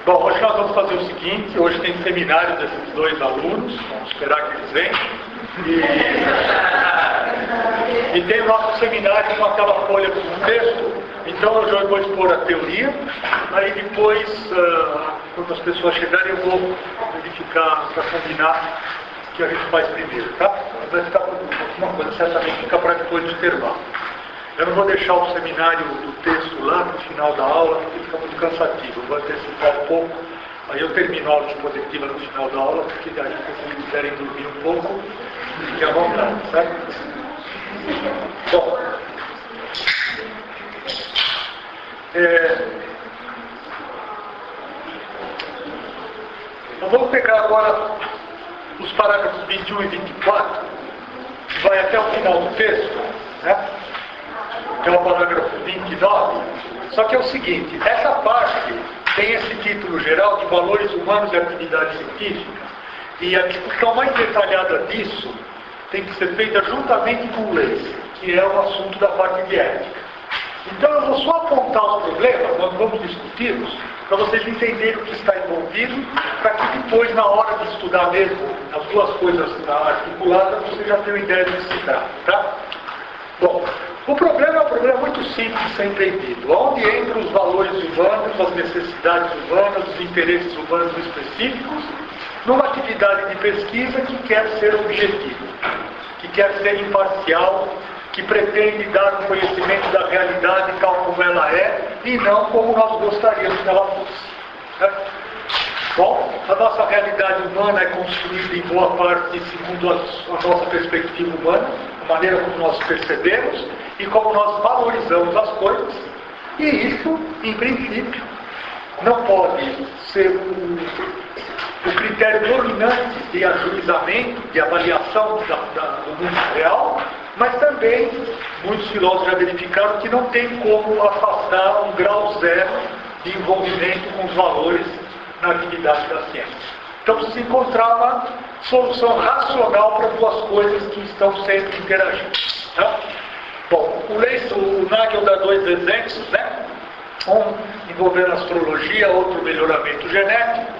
Bom, hoje nós vamos fazer o seguinte, hoje tem seminário desses dois alunos, vamos esperar que eles venham, e tem o nosso seminário com aquela folha com texto. Então hoje eu vou expor a teoria, aí depois, quando as pessoas chegarem, eu vou verificar para combinar o que a gente faz primeiro, tá? Vai ficar alguma coisa, certamente fica para depois do intervalo. Eu não vou deixar o seminário do texto lá no final da aula, porque fica muito cansativo. Eu vou antecipar um pouco, aí eu termino a aula dispositiva no final da aula, porque daí, se vocês quiserem dormir um pouco, fiquem à vontade, certo? Bom, nós vamos pegar agora os parágrafos 21 e 24, que vai até o final do texto, né? Que é o parágrafo 29, só que é o seguinte, essa parte tem esse título geral de valores humanos e atividade científica, e a discussão mais detalhada disso tem que ser feita juntamente com leis, que é o assunto da parte de ética. Então eu vou só apontar os problemas, nós vamos discuti-los, para vocês entenderem o que está envolvido, para que depois, na hora de estudar mesmo as duas coisas articuladas, vocês já tenham ideia do que se trata, tá? Bom, o problema é um problema muito simples de ser entendido. Onde entram os valores humanos, as necessidades humanas, os interesses humanos específicos, numa atividade de pesquisa que quer ser objetiva, que quer ser imparcial, que pretende dar um conhecimento da realidade tal como ela é, e não como nós gostaríamos que ela fosse. Né? Bom, a nossa realidade humana é construída em boa parte segundo a nossa perspectiva humana, a maneira como nós percebemos e como nós valorizamos as coisas. E isso, em princípio, não pode ser o critério dominante de ajuizamento, de avaliação do mundo real, mas também, muitos filósofos já verificaram que não tem como afastar um grau zero de envolvimento com os valores na atividade da ciência. Então precisa encontrar uma solução racional para duas coisas que estão sempre interagindo. Tá? Bom, o Nagel dá dois exemplos, né? Um envolvendo astrologia, outro melhoramento genético.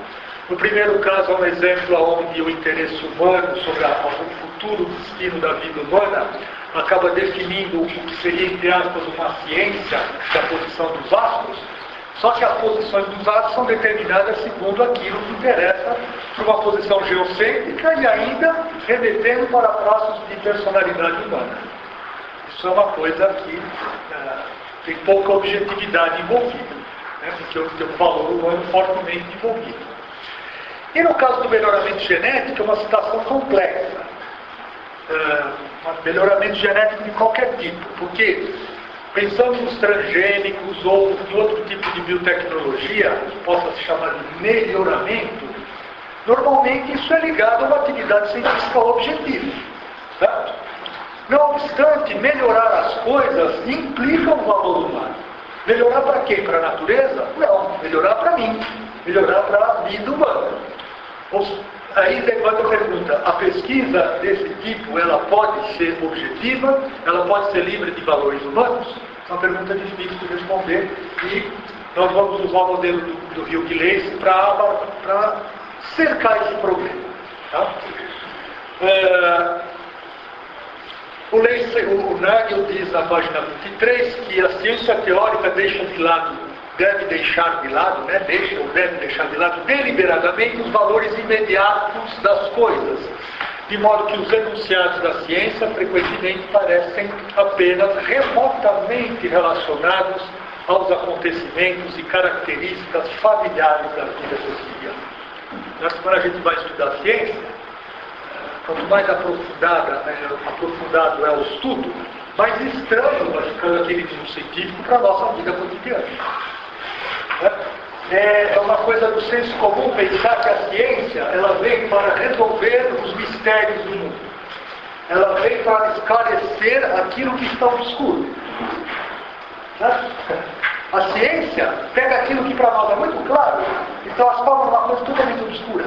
No primeiro caso é um exemplo onde o interesse humano sobre o futuro destino da vida humana acaba definindo o que seria, entre aspas, uma ciência da posição dos astros. Só que as posições dos astros são determinadas segundo aquilo que interessa para uma posição geocêntrica e ainda remetendo para traços de personalidade humana. Isso é uma coisa que tem pouca objetividade envolvida, né? Porque tem um valor humano fortemente envolvido. E no caso do melhoramento genético, é uma situação complexa. Melhoramento genético de qualquer tipo, porque pensando nos transgênicos ou em outro tipo de biotecnologia, que possa se chamar de melhoramento, normalmente isso é ligado a uma atividade científica objetiva. Certo? Não obstante, melhorar as coisas implica um valor humano. Melhorar para quê? Para a natureza? Não. Melhorar para mim. Melhorar para a vida humana. Aí levanta a pergunta, a pesquisa desse tipo, ela pode ser objetiva? Ela pode ser livre de valores humanos? É uma pergunta difícil de responder e nós vamos usar o modelo do Hugh Gillies para cercar esse problema. Tá? O Nagel diz na página 23 que a ciência teórica deve deixar de lado deliberadamente os valores imediatos das coisas, de modo que os enunciados da ciência frequentemente parecem apenas remotamente relacionados aos acontecimentos e características familiares da vida cotidiana. Quando a gente vai estudar a ciência, quanto mais aprofundado é o estudo, mais estranho vai ficando aquele ensino científico para a nossa vida cotidiana. É uma coisa do senso comum pensar que a ciência ela vem para resolver os mistérios do mundo. Ela vem para esclarecer aquilo que está obscuro. A ciência pega aquilo que para nós é muito claro e transforma numa coisa totalmente obscura.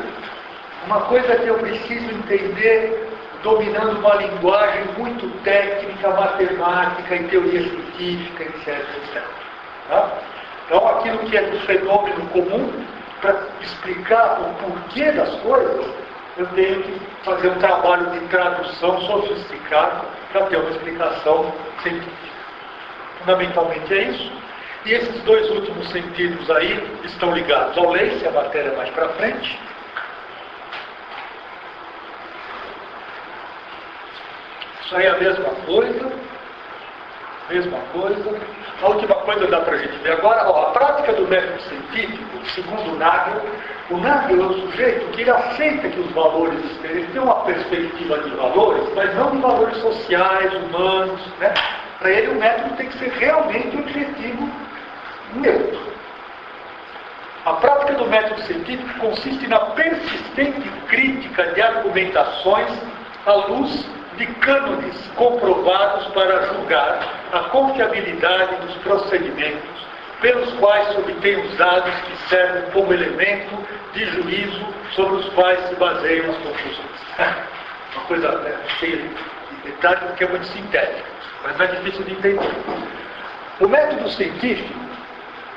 Uma coisa que eu preciso entender dominando uma linguagem muito técnica, matemática, em teoria científica, etc, etc. Tá? Então, aquilo que é do fenômeno comum, para explicar o porquê das coisas, eu tenho que fazer um trabalho de tradução sofisticado para ter uma explicação científica. Fundamentalmente é isso. E esses dois últimos sentidos aí estão ligados ao Lacey, a matéria mais para frente. Isso aí é a mesma coisa. Mesma coisa. A última coisa dá para a gente ver agora, ó, a prática do método científico, segundo o Nagel é um sujeito que ele aceita que os valores, ele tem uma perspectiva de valores, mas não de valores sociais, humanos, né? Para ele o método tem que ser realmente objetivo neutro. A prática do método científico consiste na persistente crítica de argumentações à luz de cânones comprovados para julgar a confiabilidade dos procedimentos pelos quais se obtêm os dados que servem como elemento de juízo sobre os quais se baseiam as conclusões. Uma coisa cheia de detalhes porque é muito sintética, mas não é difícil de entender. O método científico,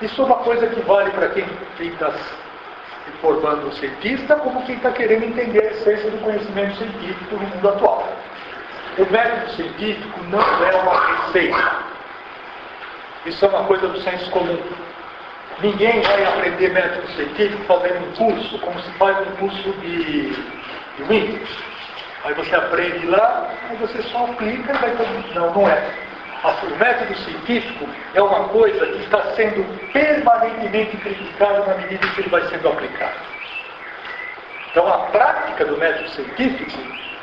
isso é uma coisa que vale para quem está se formando um cientista, como quem está querendo entender a essência do conhecimento científico no mundo atual. O método científico não é uma receita. Isso é uma coisa do senso comum. Ninguém vai aprender método científico fazendo um curso, como se faz um curso de Windows. Aí você aprende lá, aí você só aplica e vai todo. Não é. O método científico é uma coisa que está sendo permanentemente criticada na medida que ele vai sendo aplicado. Então a prática do método científico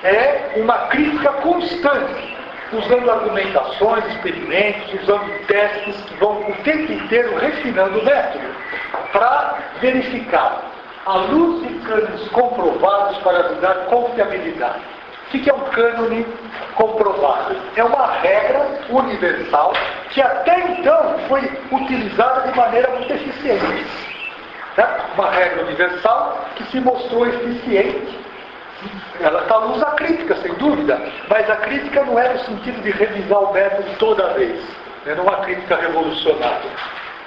é uma crítica constante, usando argumentações, experimentos, usando testes que vão o tempo inteiro refinando o método para verificar à luz de cânones comprovados para dar confiabilidade. O que é um cânone comprovado? É uma regra universal que até então foi utilizada de maneira muito eficiente. Uma regra universal que se mostrou eficiente. Ela está à luz da crítica, sem dúvida, mas a crítica não é no sentido de revisar o método toda vez. Não é uma crítica revolucionária.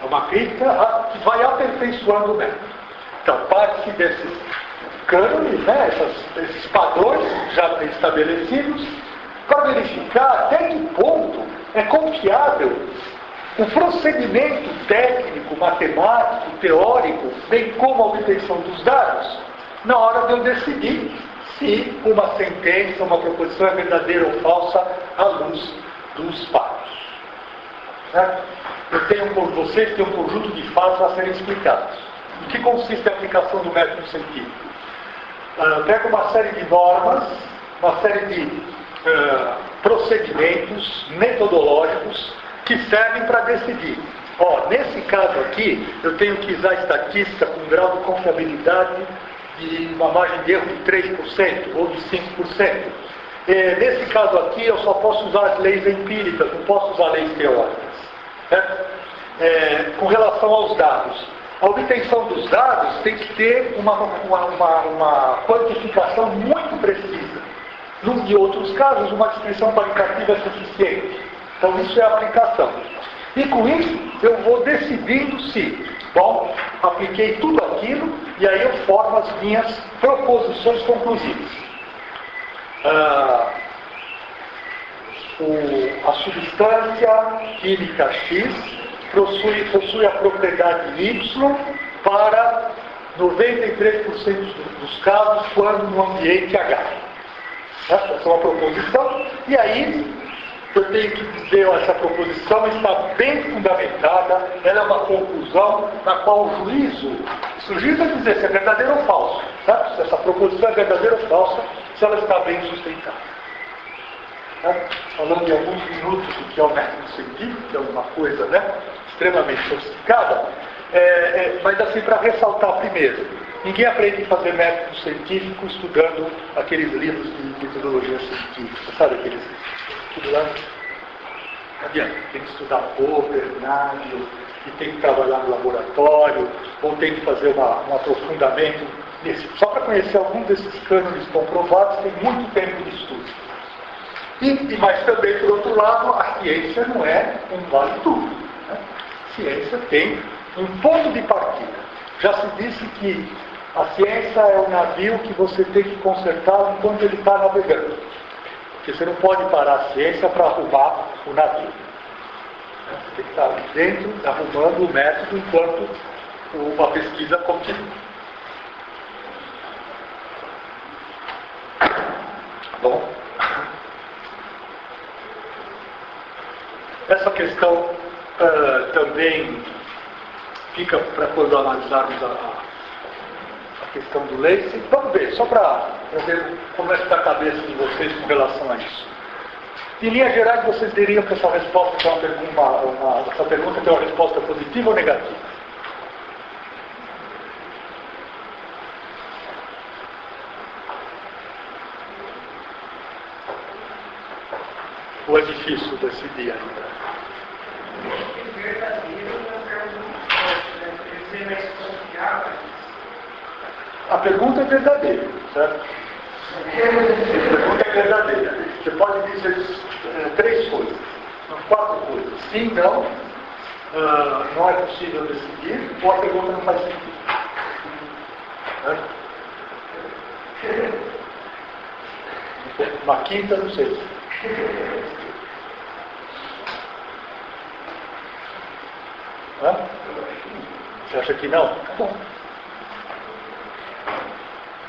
É uma crítica que vai aperfeiçoando o método. Então, parte desses cânones, né, esses padrões já estabelecidos, para verificar até que ponto é confiável o procedimento técnico, matemático, teórico, bem como a obtenção dos dados, na hora de eu decidir se uma sentença, uma proposição é verdadeira ou falsa à luz dos fatos. Né? Vocês têm um conjunto de fatos a serem explicados. Em que consiste a aplicação do método científico? Pega uma série de normas, uma série de procedimentos metodológicos que servem para decidir. Nesse caso aqui, eu tenho que usar estatística com grau de confiabilidade de uma margem de erro de 3% ou de 5%. Nesse caso aqui, eu só posso usar as leis empíricas, não posso usar leis teóricas. Com relação aos dados, a obtenção dos dados tem que ter uma quantificação muito precisa. Em outros casos, uma descrição qualitativa é suficiente. Então, isso é a aplicação. E com isso, eu vou decidindo se, apliquei tudo aquilo, e aí eu formo as minhas proposições conclusivas. A substância química X possui a propriedade Y para 93% dos casos, quando no ambiente H. Essa é uma proposição, e aí eu tenho que dizer, essa proposição está bem fundamentada, ela é uma conclusão na qual o juízo é dizer se é verdadeiro ou falso. Se essa proposição é verdadeira ou falsa, se ela está bem sustentada. Falando em alguns minutos do que é o método científico, que é uma coisa extremamente sofisticada, mas assim, para ressaltar primeiro, ninguém aprende a fazer método científico estudando aqueles livros de metodologia científica, sabe aqueles tudo lá? Não adianta, tem que estudar Popper, Nagel, e tem que trabalhar no laboratório, ou tem que fazer um aprofundamento nesse. Só para conhecer alguns desses cânones comprovados, tem muito tempo de estudo. Mas também, por outro lado, a ciência não é um vale tudo. ciência tem um ponto de partida. Já se disse que a ciência é um navio que você tem que consertar enquanto ele está navegando. Porque você não pode parar a ciência para arrumar o navio. Você tem que estar ali dentro, arrumando o método enquanto a pesquisa continua. Bom, essa questão também fica para quando analisarmos a questão do Lacey. Vamos ver, só para ver como é que está a cabeça de vocês com relação a isso. Em linhas gerais, vocês diriam que essa resposta essa pergunta tem uma resposta positiva ou negativa? Ou é difícil decidir ainda? A pergunta é verdadeira, certo? A pergunta é verdadeira. Você pode dizer 3 coisas, 4 coisas. Sim, não, não é possível decidir, ou a pergunta não faz sentido. Uma quinta, não sei. Você acha que não? Tá bom.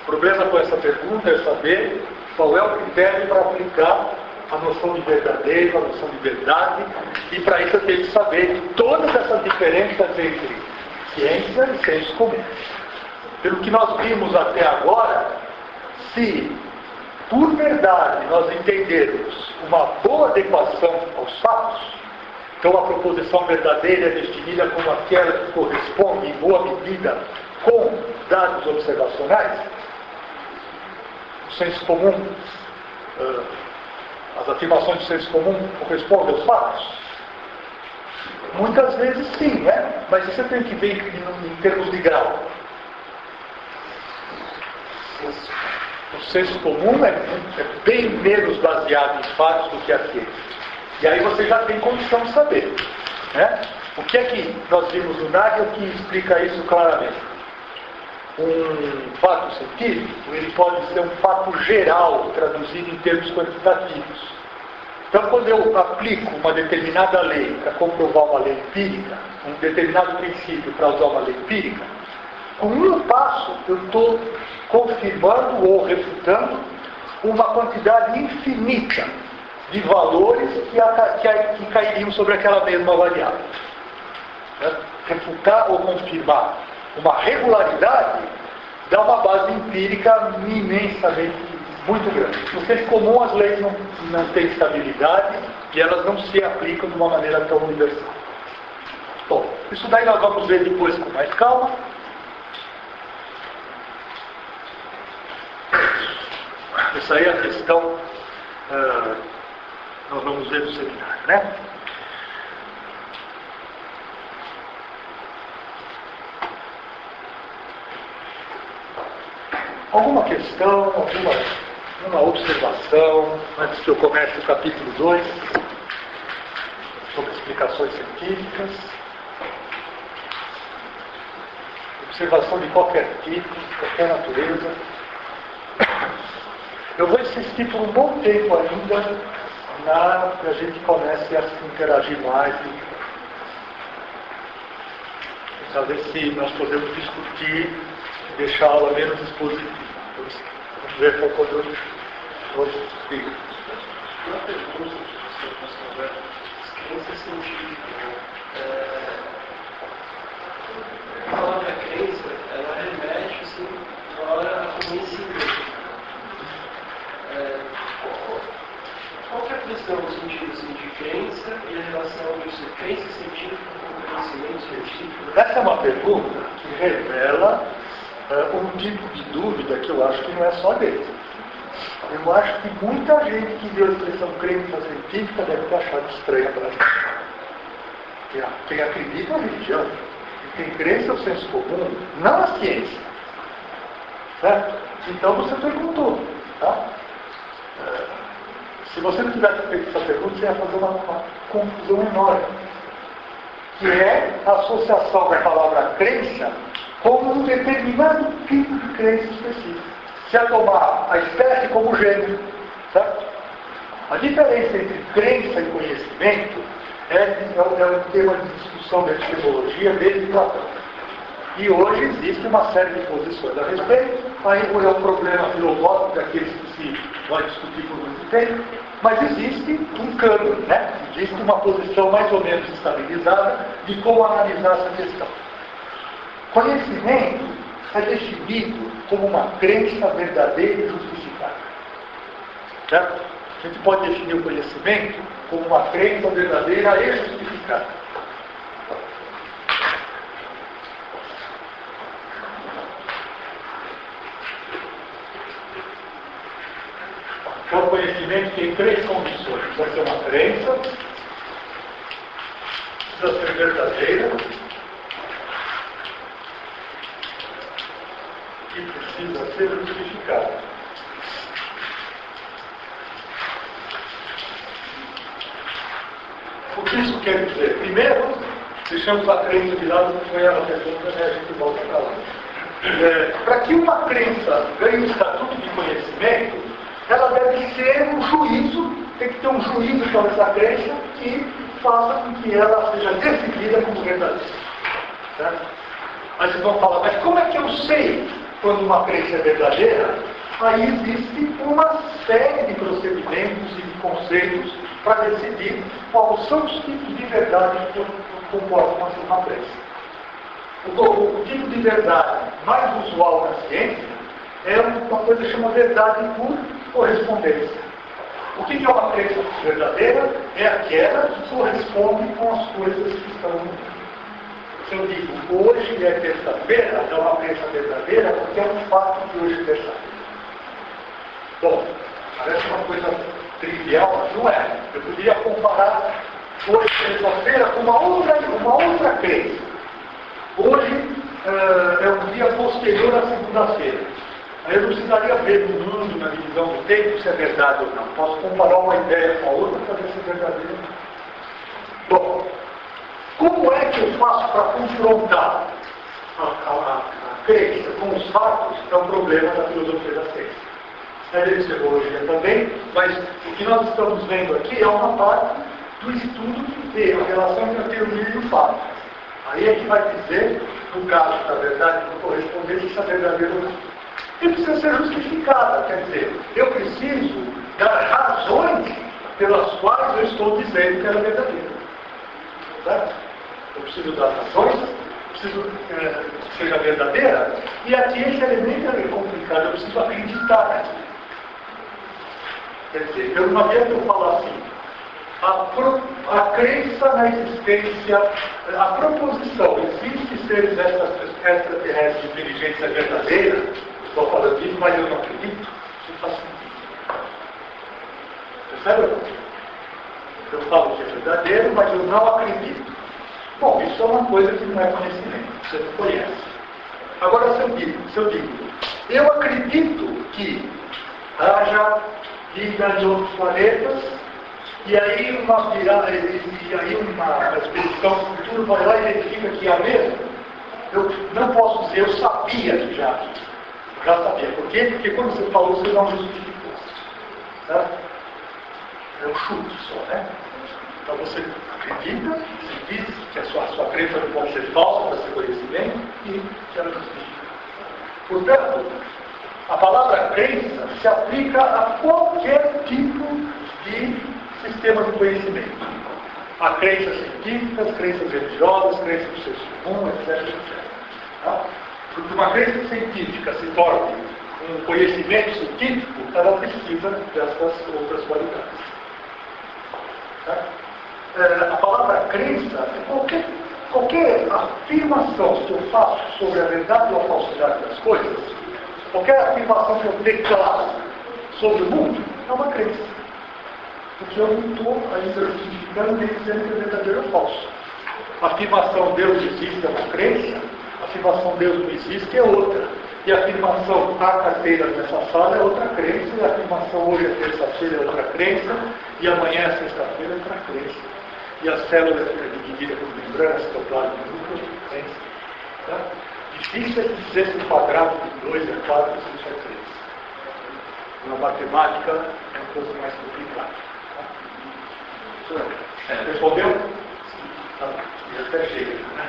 O problema com essa pergunta é saber qual é o critério para aplicar a noção de verdadeiro, a noção de verdade, e para isso eu tenho que saber todas essas diferenças entre ciência e senso comum. Pelo que nós vimos até agora, se por verdade nós entendermos uma boa adequação aos fatos, então a proposição verdadeira é definida como aquela que corresponde em boa medida com dados observacionais, o senso comum, as afirmações do senso comum correspondem aos fatos? Muitas vezes sim, né? Mas você tem que ver em termos de grau. O senso comum é bem menos baseado em fatos do que a ciência. E aí você já tem condição de saber, né? O que é que nós vimos no Nagel que explica isso claramente? Um fato científico, ele pode ser um fato geral, traduzido em termos quantitativos. Então, quando eu aplico uma determinada lei para comprovar uma lei empírica, um determinado princípio para usar uma lei empírica, com um passo eu estou confirmando ou refutando uma quantidade infinita de valores que cairiam sobre aquela mesma variável. Refutar ou confirmar uma regularidade dá uma base empírica imensamente muito grande. No senso comum, as leis não têm estabilidade e elas não se aplicam de uma maneira tão universal. Bom, isso daí nós vamos ver depois com mais calma. Essa aí é a questão nós vamos ver no seminário, né? Alguma questão, alguma observação, antes que eu comece o capítulo 2, sobre explicações científicas? Observação de qualquer tipo, de qualquer natureza. Eu vou insistir por um bom tempo ainda que a gente comece a se interagir mais, para ver se nós podemos discutir e deixar a aula menos expositiva. Vamos ver qual eu explico. Uma pergunta sobre crença científica. A palavra crença, ela remete assim, a conhecimento. Qual que é a questão no sentido assim, de crença e a relação disso, crença científica com conhecimento científico? Essa é uma pergunta que revela um tipo de dúvida que eu acho que não é só dele. Eu acho que muita gente que viu a expressão crença científica deve ter achado estranha para gente. Quem acredita na religião, e tem crença no senso comum, não na ciência. Certo? Então você perguntou, tá? Se você não tivesse feito essa pergunta, você ia fazer uma confusão enorme. que é a associação da palavra crença com um determinado tipo de crença específica. Se a tomar a espécie como gênero, certo? A diferença entre crença e conhecimento é um tema de discussão da epistemologia desde Platão. E hoje existe uma série de posições a respeito. Aí é um problema filosófico daqueles que se vai discutir por muito tempo, mas existe um cânone, né? Existe uma posição mais ou menos estabilizada de como analisar essa questão. Conhecimento é definido como uma crença verdadeira e justificada. Certo? A gente pode definir o conhecimento como uma crença verdadeira e justificada. Então, o conhecimento tem três condições. Precisa ser uma crença, precisa ser verdadeira e precisa ser justificada. O que isso quer dizer? Primeiro, deixamos a crença de lado, que foi a pergunta, né? A gente volta para lá. Para que uma crença ganhe o estatuto de conhecimento, ela deve ser um juízo, tem que ter um juízo sobre essa crença que faça com que ela seja decidida como verdadeira. Certo? Aí vocês vão falar, mas como é que eu sei quando uma crença é verdadeira? Aí existe uma série de procedimentos e de conceitos para decidir quais são os tipos de verdade que comportam uma crença. O tipo de verdade mais usual na ciência é uma coisa que chama verdade por correspondência. O que é uma crença verdadeira? É aquela que corresponde com as coisas que estão no mundo. Se eu digo, hoje é terça-feira, é uma crença verdadeira porque é um fato que hoje é terça-feira. Bom, parece uma coisa trivial, mas não é. Eu poderia comparar hoje, terça-feira, com uma outra crença. Hoje é um dia posterior à segunda-feira. Aí eu não precisaria ver no mundo, na divisão do tempo, se é verdade ou não. Posso comparar uma ideia com a outra para ver se é verdadeiro ou não. Bom, como é que eu faço para confrontar a crença com os fatos? É um problema da filosofia da ciência. É da epistemologia também, mas o que nós estamos vendo aqui é uma parte do estudo que vê a relação entre a teoria e o fato. Aí a gente vai dizer, no caso da verdade por correspondência, se é verdadeiro ou não. E precisa ser justificada, quer dizer, eu preciso dar razões pelas quais eu estou dizendo que ela é verdadeira. Certo? Eu preciso dar razões, preciso que seja verdadeira, e aqui esse elemento é complicado, eu preciso acreditar. Quer dizer, eu não adianta eu falar assim, a crença na existência, a proposição, existe seres extraterrestres de inteligência verdadeira, estou falando disso, mas eu não acredito, isso faz sentido. Percebe? Eu falo que é verdadeiro, mas eu não acredito. Bom, isso é uma coisa que não é conhecimento, você não conhece. Agora, se eu digo, eu acredito que haja vida em outros planetas, e aí uma expedição futura vai lá e identifica que é a mesma, eu não posso dizer, eu sabia que já sabia. Por quê? Porque quando você falou, você não justificou. Tá? É um chute só, né? Então você acredita, você diz que a sua crença não pode ser falsa para ser conhecimento e que ela justifica. Portanto, a palavra crença se aplica a qualquer tipo de sistema de conhecimento. A crenças científicas, crenças religiosas, crenças do senso comum, etc. Tá? Porque uma crença científica se torne um conhecimento científico, ela precisa dessas outras qualidades. Tá? A palavra crença é qualquer afirmação que eu faço sobre a verdade ou a falsidade das coisas, qualquer afirmação que eu declaro sobre o mundo, é uma crença. Porque eu não estou ainda justificando nem dizendo que é verdadeiro ou falso. A afirmação Deus existe é uma crença, a afirmação Deus não existe é outra. E a afirmação há cadeiras nessa sala é outra crença, e a afirmação hoje é terça-feira é outra crença, e amanhã é sexta-feira é outra crença. e a célula é dividida por membrana citoplasma e núcleo, tá? Difícil é dizer se o quadrado de 2 é 4 ou se é 3. Na matemática é um pouco mais complicado. Tá? Respondeu? Tá. E até chega. Né?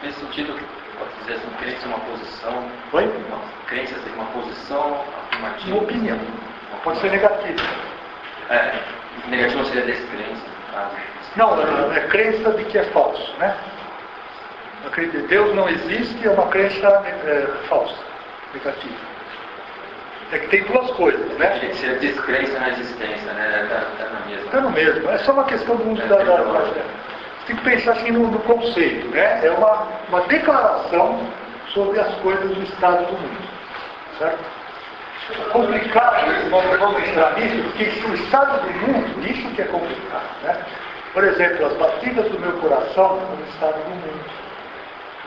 Nesse sentido, pode dizer assim, crença é uma posição. Oi? Crença seria uma posição afirmativa. Uma opinião. Pode ser negativa. Negativa seria descrença, no caso. Não, é crença de que é falso, né? Deus não existe é uma crença falsa, negativa. É que tem duas coisas, né? Seria descrença na existência, né? Tá na mesma. Está no mesmo. É só uma questão do uso da... Você tem que pensar assim no conceito, né? É uma declaração sobre as coisas do estado do mundo. Certo? Complicado, nós vamos entrar nisso, porque o estado do mundo, isso que é complicado, né? Por exemplo, as batidas do meu coração são no estado do mundo.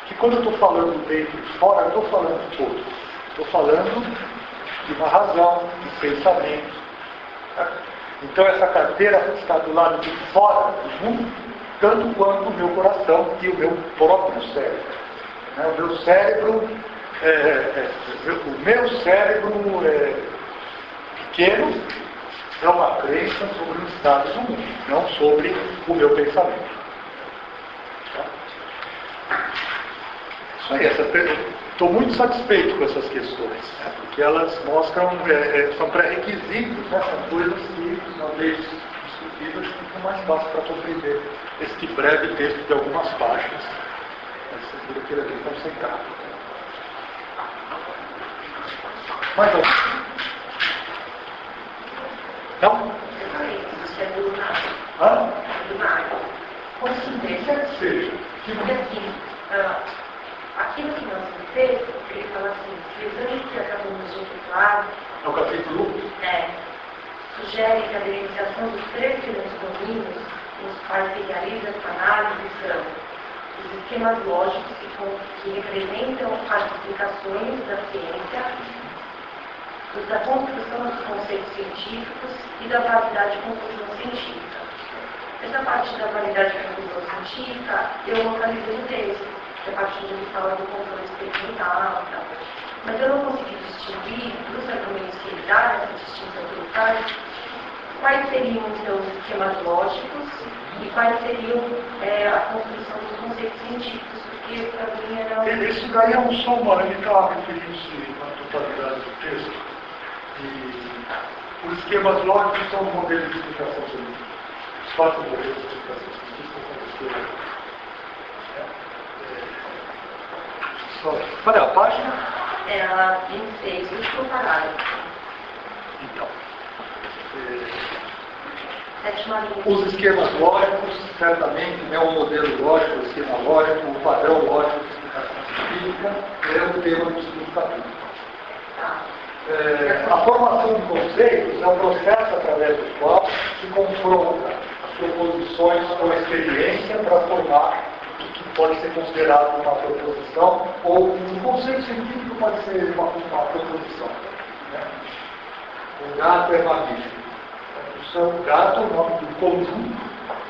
Que quando eu estou falando dentro e fora, eu estou falando todo. Estou falando de uma razão, de pensamento. Tá? Então essa carteira está do lado de fora do mundo, tanto quanto o meu coração e o meu próprio cérebro. Né? O meu cérebro, pequeno é uma crença sobre o estado do mundo, não sobre o meu pensamento. Tá? Isso aí, estou muito satisfeito com essas questões, né? Porque elas mostram, são pré-requisitos, né? São coisas que, uma vez discutidas, ficam mais fácil para compreender este breve texto de algumas páginas. Mas segura que ele aqui concentrado. Mais algum? Não? Isso é do mar. Hã? Do mar. Considere que seja. Porque assim, aquilo que nós fez, ele fala assim, que o exame que acabamos de efetuar, É o capítulo 1? sugere que a diferenciação dos 3 grandes domínios, nos quais se realiza a análise, são os esquemas lógicos que representam as explicações da ciência, os da construção dos conceitos científicos e da validade de conclusão científica. Essa parte da validade de conclusão científica eu localizei no texto, que é a parte onde ele fala do controle experimental e tal. Mas eu não consegui distinguir dos argumentos que ele dá, nessa distinção que ele faz, quais seriam então os esquemas lógicos e quais seriam a construção dos conceitos científicos, porque para mim era... Isso daí é um soma, ele está referindo-se na totalidade do texto. E os esquemas lógicos são modelos de explicação científica. Os 4 modelos de explicação científica são Qual é a página? É a 26, último parágrafo. Então. Sétima linha. Os esquemas lógicos, certamente, né, o modelo lógico, o esquema lógico, o padrão lógico de explicação científica é o tema do segundo capítulo. Tá. A formação de conceitos é um processo através do qual se confronta as proposições com a experiência para formar o que pode ser considerado uma proposição, ou um conceito científico pode ser uma proposição. Né? O gato é mamífero. O gato é o nome do conjunto,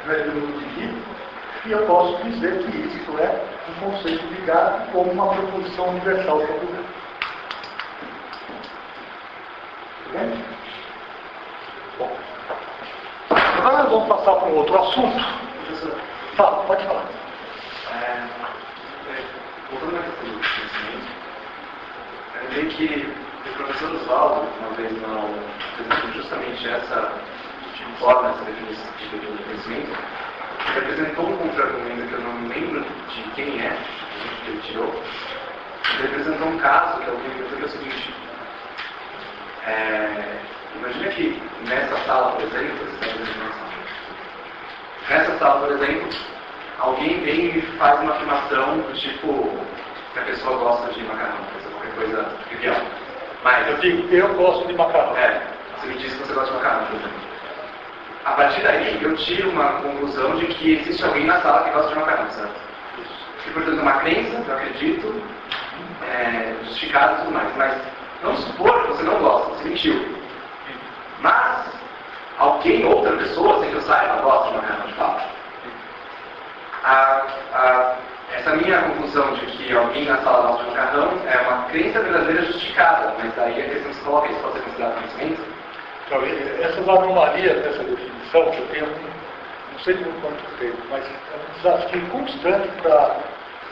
né, do indivíduo, e eu posso dizer que isso é um conceito de gato como uma proposição universal sobre o gato. Bem? Bom, agora nós vamos passar para um outro assunto. Fala, pode falar. Voltando à questão do conhecimento, eu lembrei que o professor Oswaldo, uma vez não apresentou justamente essa forma, essa definição de conhecimento, ele apresentou um contra-argumento que eu não me lembro de quem é, que ele tirou. Ele apresentou um caso que alguém me é o seguinte. Imagina que nessa sala, por exemplo, alguém vem e faz uma afirmação do tipo que a pessoa gosta de macarrão, qualquer coisa trivial. Mas eu digo, eu gosto de macarrão. Você me disse que você gosta de macarrão, por exemplo. A partir daí, eu tiro uma conclusão de que existe alguém na sala que gosta de macarrão, certo? E, portanto, é uma crença, eu acredito, justificada e tudo mais. Mas vamos supor que você não gosta, você mentiu. Mas, alguém, outra pessoa, sem que eu saiba, gosta de macarrão de fato. Essa minha conclusão de que alguém na sala gosta de macarrão é uma crença verdadeira justificada, mas aí a questão que você coloca, isso pode ser considerado conhecimento? Então, essas anomalias dessa definição, que eu tenho, não sei por quanto tempo, mas é um desafio constante para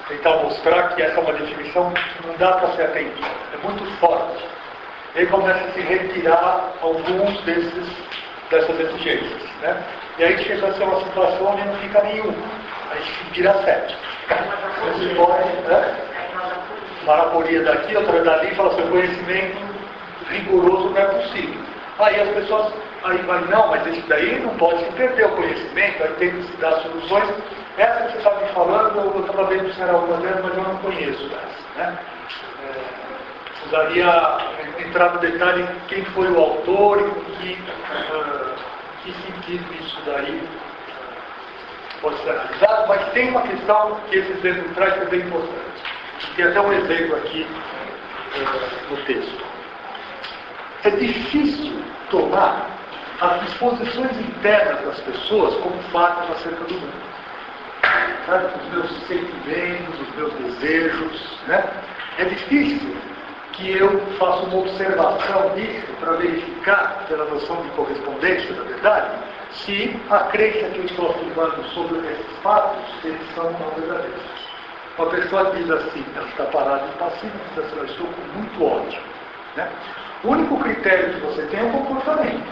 tentar mostrar que essa é uma definição que não dá para ser atendida, é muito forte. E aí começa a se retirar alguns dessas exigências, né? E aí chega a ser uma situação onde não fica nenhum, aí vira 7. Você pode, né? Uma aporia daqui, outra dali, fala assim, o conhecimento rigoroso não é possível. Aí as pessoas, aí vai, não, mas isso daí não pode se perder o conhecimento, aí tem que se dar soluções. Essa que você está me falando, eu estava vendo se era alguma delas, mas eu não conheço essa, né? Precisaria entrar no detalhe quem foi o autor e que sentido isso daí pode ser analisado, mas tem uma questão que esse exemplo traz que é bem importante. Tem até um exemplo aqui no texto. É difícil tomar as disposições internas das pessoas como fatos acerca do mundo. Sabe? Os meus sentimentos, os meus desejos, né? É difícil que eu faça uma observação disso para verificar, pela noção de correspondência da verdade, se a crença que eu estou afirmando sobre esses fatos, eles são não verdadeiros. Uma pessoa diz assim, ela está parada e passiva, diz assim, eu estou com muito ódio, né? O único critério que você tem é o comportamento.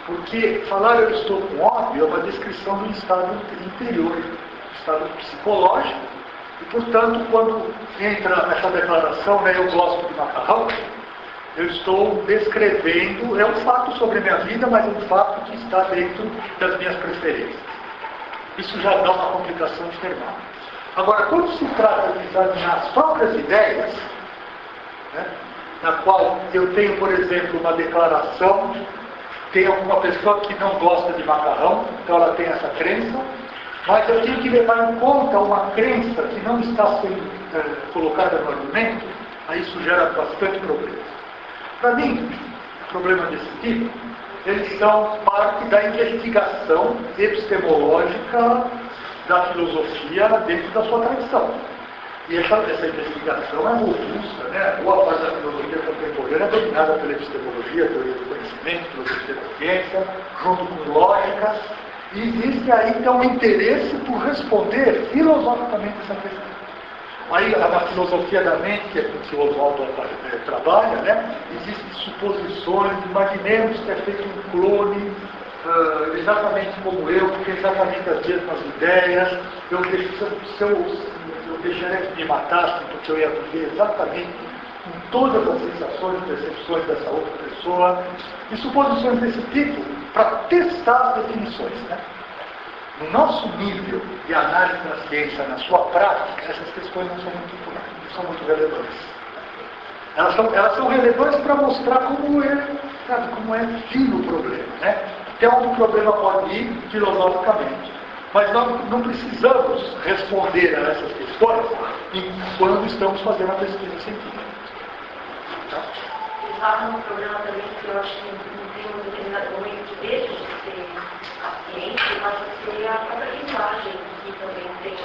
Porque falar eu estou com ódio é uma descrição do estado interior, do estado psicológico. E, portanto, quando entra essa declaração, né, eu gosto de macarrão, eu estou descrevendo, é um fato sobre a minha vida, mas é um fato que está dentro das minhas preferências. Isso já dá uma complicação externa. Agora, quando se trata de examinar as próprias ideias, né, na qual eu tenho, por exemplo, uma declaração, tem alguma pessoa que não gosta de macarrão, então ela tem essa crença, mas eu tenho que levar em conta uma crença que não está sendo colocada no argumento, aí isso gera bastante problema. Para mim, problemas desse tipo, eles são parte da investigação epistemológica da filosofia dentro da sua tradição. E essa investigação é robusta, né? Boa parte da filosofia contemporânea é dominada pela epistemologia, teoria do conhecimento, filosofia da ciência, junto com lógica. E existe aí, então, um interesse por responder filosoficamente essa questão. Aí, na filosofia da mente, que é com que o Oswaldo trabalha, né? Existem suposições, imaginemos que é feito um clone, exatamente como eu, que tem exatamente as mesmas ideias, se eu deixaria que me matassem, porque eu ia viver exatamente com todas as sensações e percepções dessa outra pessoa, e suposições desse tipo, para testar as definições, né? No nosso nível de análise da ciência, na sua prática, essas questões não são muito relevantes. Elas são relevantes para mostrar como é fino o problema, né? Até onde o problema pode ir filosoficamente. Mas nós não precisamos responder a essas questões quando estamos fazendo a pesquisa científica. Tá? E fala um problema também que eu acho que tem um determinado momento que deixa de ser a ciência, mas ser a própria linguagem, que também tem os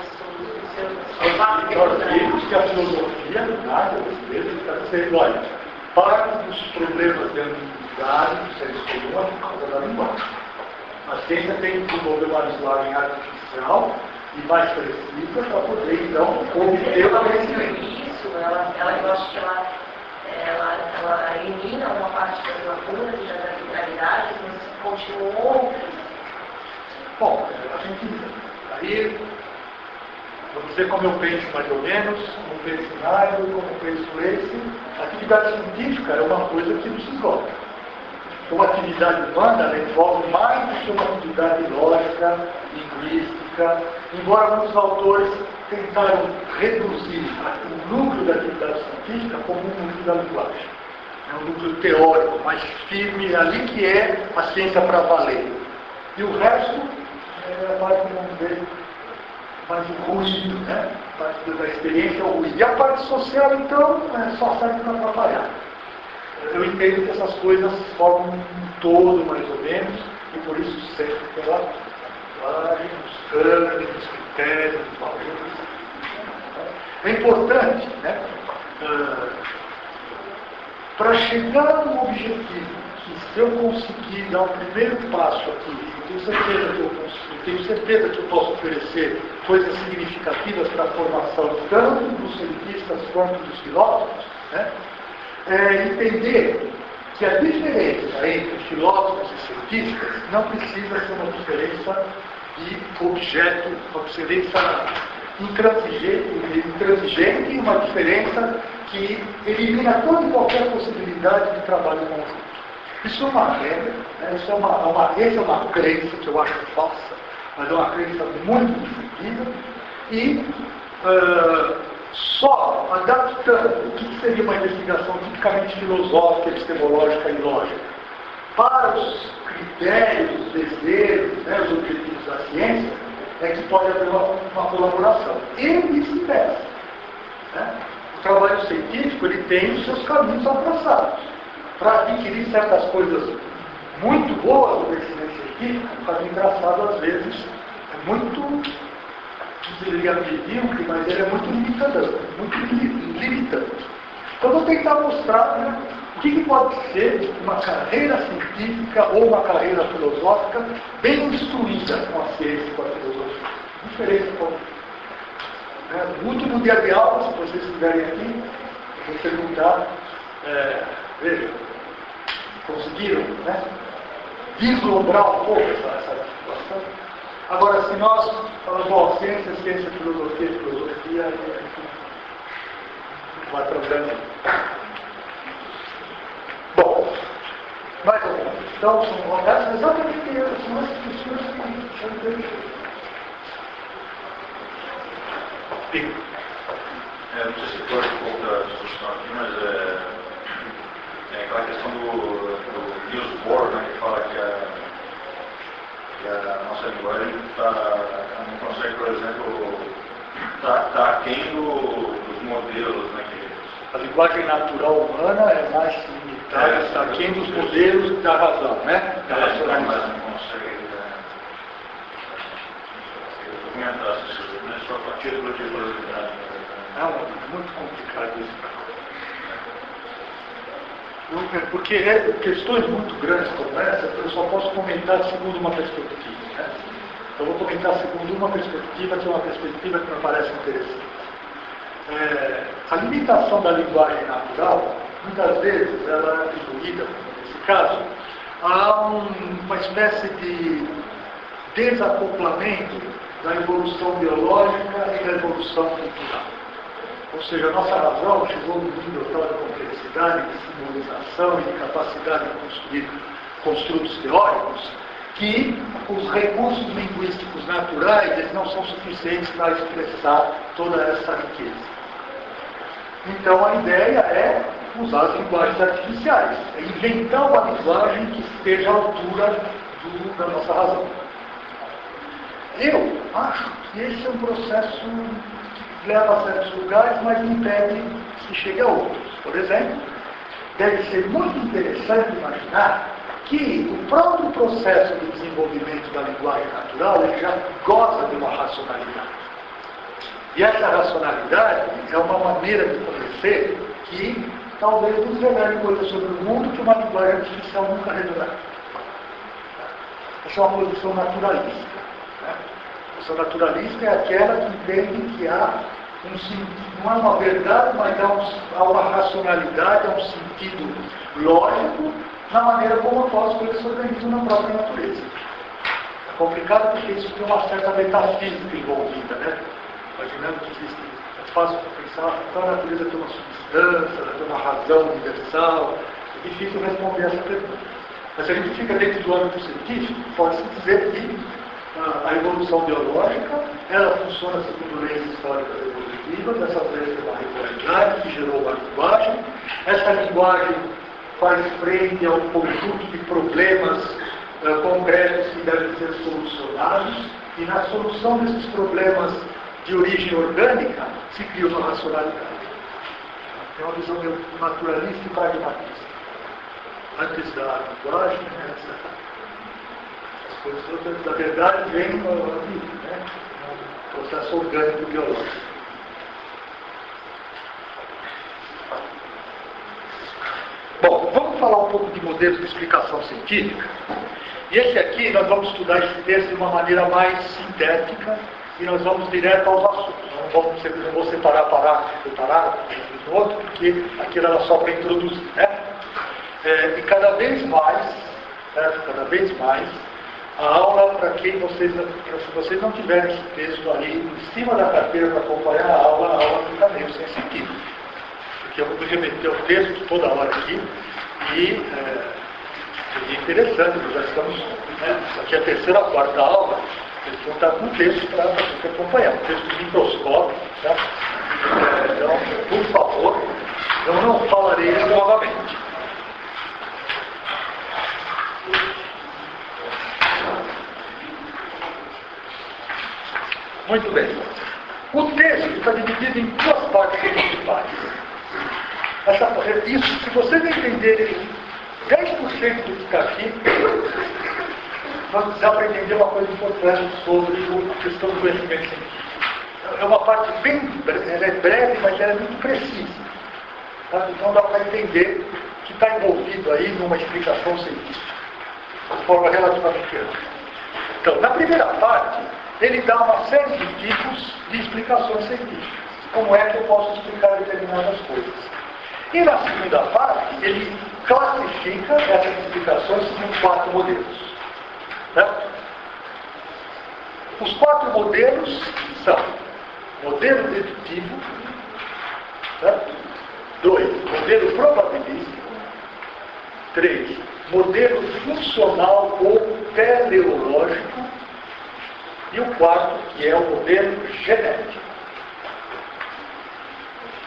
seus fatos. Nós vimos que a filosofia, nada, está dizendo, olha, parte dos problemas da humanidade, dos seres comuns, por causa da linguagem. A ciência tem que desenvolver uma linguagem artificial e mais precisa para poder, então, obter o conhecimento. Isso, eu acho que ela elimina uma parte das lacunas e das arbitrariedades, mas continua outras. Bom, a gente, aí, vou dizer como eu penso mais ou menos, como penso Nário, como penso esse, a atividade científica é uma coisa que nos esgota. Então, a atividade humana envolve mais do que uma atividade lógica, linguística, embora muitos autores tentaram reduzir o núcleo da atividade científica como um núcleo da linguagem. É um núcleo teórico, mais firme, ali que é a ciência para valer. E o resto é mais, vamos dizer, mais o ruído, né? A parte da experiência é o ruído. E a parte social, então, só serve para atrapalhar. Eu entendo que essas coisas formam um todo, mais ou menos, E por isso sempre pela linguagem, os cânones, os critérios, os valores. É importante, né? Para chegar no objetivo, que se eu conseguir dar um primeiro passo aqui, eu tenho certeza que eu posso oferecer coisas significativas para a formação tanto dos cientistas quanto dos filósofos, né? Entender que a diferença entre filósofos e cientistas não precisa ser uma diferença de objeto, uma diferença intransigente e uma diferença que elimina toda e qualquer possibilidade de trabalho conjunto. Isso é uma regra, né? Essa é uma crença que eu acho falsa, mas é uma crença muito difundida e só adaptando o que seria uma investigação tipicamente filosófica, epistemológica e lógica para os critérios, os desejos, né, os objetivos da ciência, é que pode haver uma colaboração. E vice-versa. Né? O trabalho científico ele tem os seus caminhos atraçados. Para adquirir certas coisas muito boas do conhecimento científico, o caminho traçado às vezes é muito, não diria medíocre, mas ele é muito limitante. Então eu vou tentar mostrar, né, o que pode ser uma carreira científica ou uma carreira filosófica bem instruída com a ciência e com a filosofia. Diferença pode ter. No último dia de aula, se vocês estiverem aqui, eu vou perguntar, veja, conseguiram, né, vislumbrar um pouco essa situação? Agora, se nós falamos, bom, ciência, filosofia, vai trocando. Bom, mais ou menos. Então, são essas exatamente essas questões que são interessantes. Não sei se pode um pouco da discussão aqui, mas aquela questão do Niels Bohr, né, que fala que a nossa linguagem não consegue, por exemplo, está aquém dos modelos, né, a linguagem natural humana é mais limitada, está aquém dos modelos da razão, né? Da racionalidade. Mas não consegue documentar essas coisas, né? Só a título de curiosidade. É muito complicado isso. Porque questões muito grandes como essa, eu só posso comentar segundo uma perspectiva, né? Eu vou comentar segundo uma perspectiva, que é uma perspectiva que me parece interessante. A limitação da linguagem natural, muitas vezes, ela é atribuída, nesse caso, a uma espécie de desacoplamento da evolução biológica e da evolução cultural. Ou seja, a nossa razão chegou num nível tal de complexidade, de simbolização e de capacidade de construir construtos teóricos, que os recursos linguísticos naturais eles não são suficientes para expressar toda essa riqueza. Então a ideia é usar as linguagens artificiais, é inventar uma linguagem que esteja à altura da nossa razão. Eu acho que esse é um processo que leva a certos lugares, mas impede que chegue a outros. Por exemplo, deve ser muito interessante imaginar que o próprio processo de desenvolvimento da linguagem natural ele já goza de uma racionalidade. E essa racionalidade é uma maneira de conhecer que talvez nos revele coisas sobre o mundo que uma linguagem artificial nunca revelará. Essa é uma posição naturalista. Né? A posição naturalista é aquela que entende que há um sentido, não é uma verdade, mas há uma racionalidade, há um sentido lógico na maneira como as coisas se organizam na própria natureza. É complicado porque isso tem uma certa metafísica envolvida, né? Imaginando que existe, é fácil pensar que a natureza tem uma substância, ela tem uma razão universal, é difícil responder essa pergunta. Mas se a gente fica dentro do âmbito científico, pode-se dizer que a evolução biológica, ela funciona segundo leis históricas evolutivas, essas leis têm uma regularidade que gerou uma linguagem, essa linguagem faz frente a um conjunto de problemas concretos que devem ser solucionados, e na solução desses problemas de origem orgânica, se cria uma racionalidade. É uma visão naturalista e pragmatista. Antes da linguagem, coisas, na verdade, vêm né, no processo orgânico biológico. Bom, vamos falar um pouco de modelos de explicação científica. E esse aqui, nós vamos estudar esse texto de uma maneira mais sintética e nós vamos direto aos assuntos. Não vou separar parágrafo por parágrafo, um do outro, porque aquilo era só para introduzir, né? E cada vez mais, a aula, para quem se vocês não tiverem esse texto ali em cima da carteira para acompanhar a aula fica meio sem sentido. Porque eu vou remeter o texto toda hora aqui e seria interessante, nós já estamos, né, aqui é a terceira, quarta aula, eles vão estar com o texto para você acompanhar, um texto de microscópio, tá? Então, por favor, eu não falarei isso novamente. Muito bem. O texto está dividido em duas partes principais. Isso, se vocês entenderem 10% do que está aqui, nós dá para entender uma coisa importante sobre a questão do conhecimento científico. É uma parte bem breve, ela é breve, mas ela é muito precisa. Tá? Então dá para entender que está envolvido aí numa explicação científica, de forma relativamente ampla. Então, na primeira parte, ele dá uma série de tipos de explicações científicas. Como é que eu posso explicar determinadas coisas? E na segunda parte, ele classifica essas explicações em 4 modelos. Certo? Os 4 modelos são modelo dedutivo, certo? 2, modelo probabilístico. 3, modelo funcional ou teleológico. E o 4, que é o modelo genético.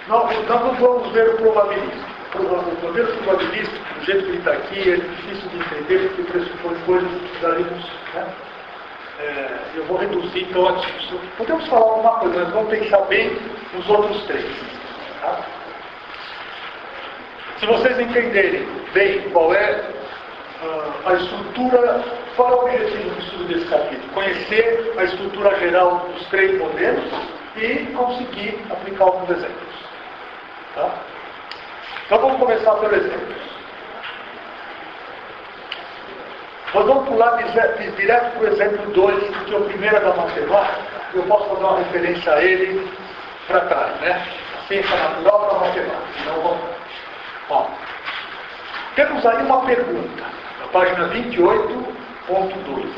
Nós vamos ver o probabilístico. O modelo probabilístico, do jeito que ele está aqui, é difícil de entender, porque pressupõe coisas que precisaríamos, né? Eu vou reduzir então a discussão. Podemos falar alguma coisa, mas vamos pensar bem nos outros 3. Tá? Se vocês entenderem bem qual é a estrutura, qual é o objetivo do estudo desse capítulo? Conhecer a estrutura geral dos 3 modelos e conseguir aplicar alguns exemplos. Tá? Então vamos começar pelo exemplo. Nós vamos pular direto para o exemplo 2, porque o primeiro é da matemática. Eu posso fazer uma referência a ele para trás, né? Ciência natural para matemática. Então vamos. Ó, temos aí uma pergunta, na página 28.2.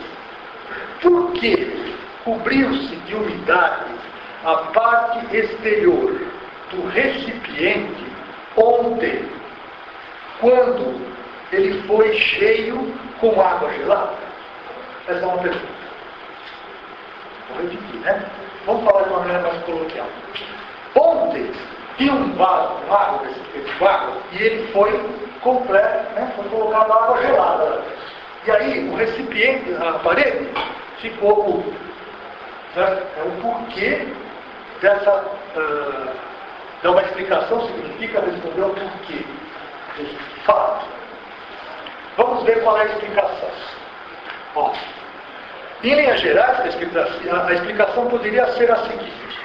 Por que cobriu-se de umidade a parte exterior do recipiente ontem, quando ele foi cheio com água gelada? Essa é uma pergunta. Vou repetir, né? Vamos falar de uma maneira mais coloquial. Ontem tinha um vaso com água, recipiente com água, e ele foi completo, né? Foi colocado água gelada. E aí o recipiente, a parede, ficou úmido. Certo? É o porquê dessa... Então, uma explicação significa responder ao porquê desse fato. Vamos ver qual é a explicação. Ó, em linhas gerais, a explicação poderia ser a seguinte: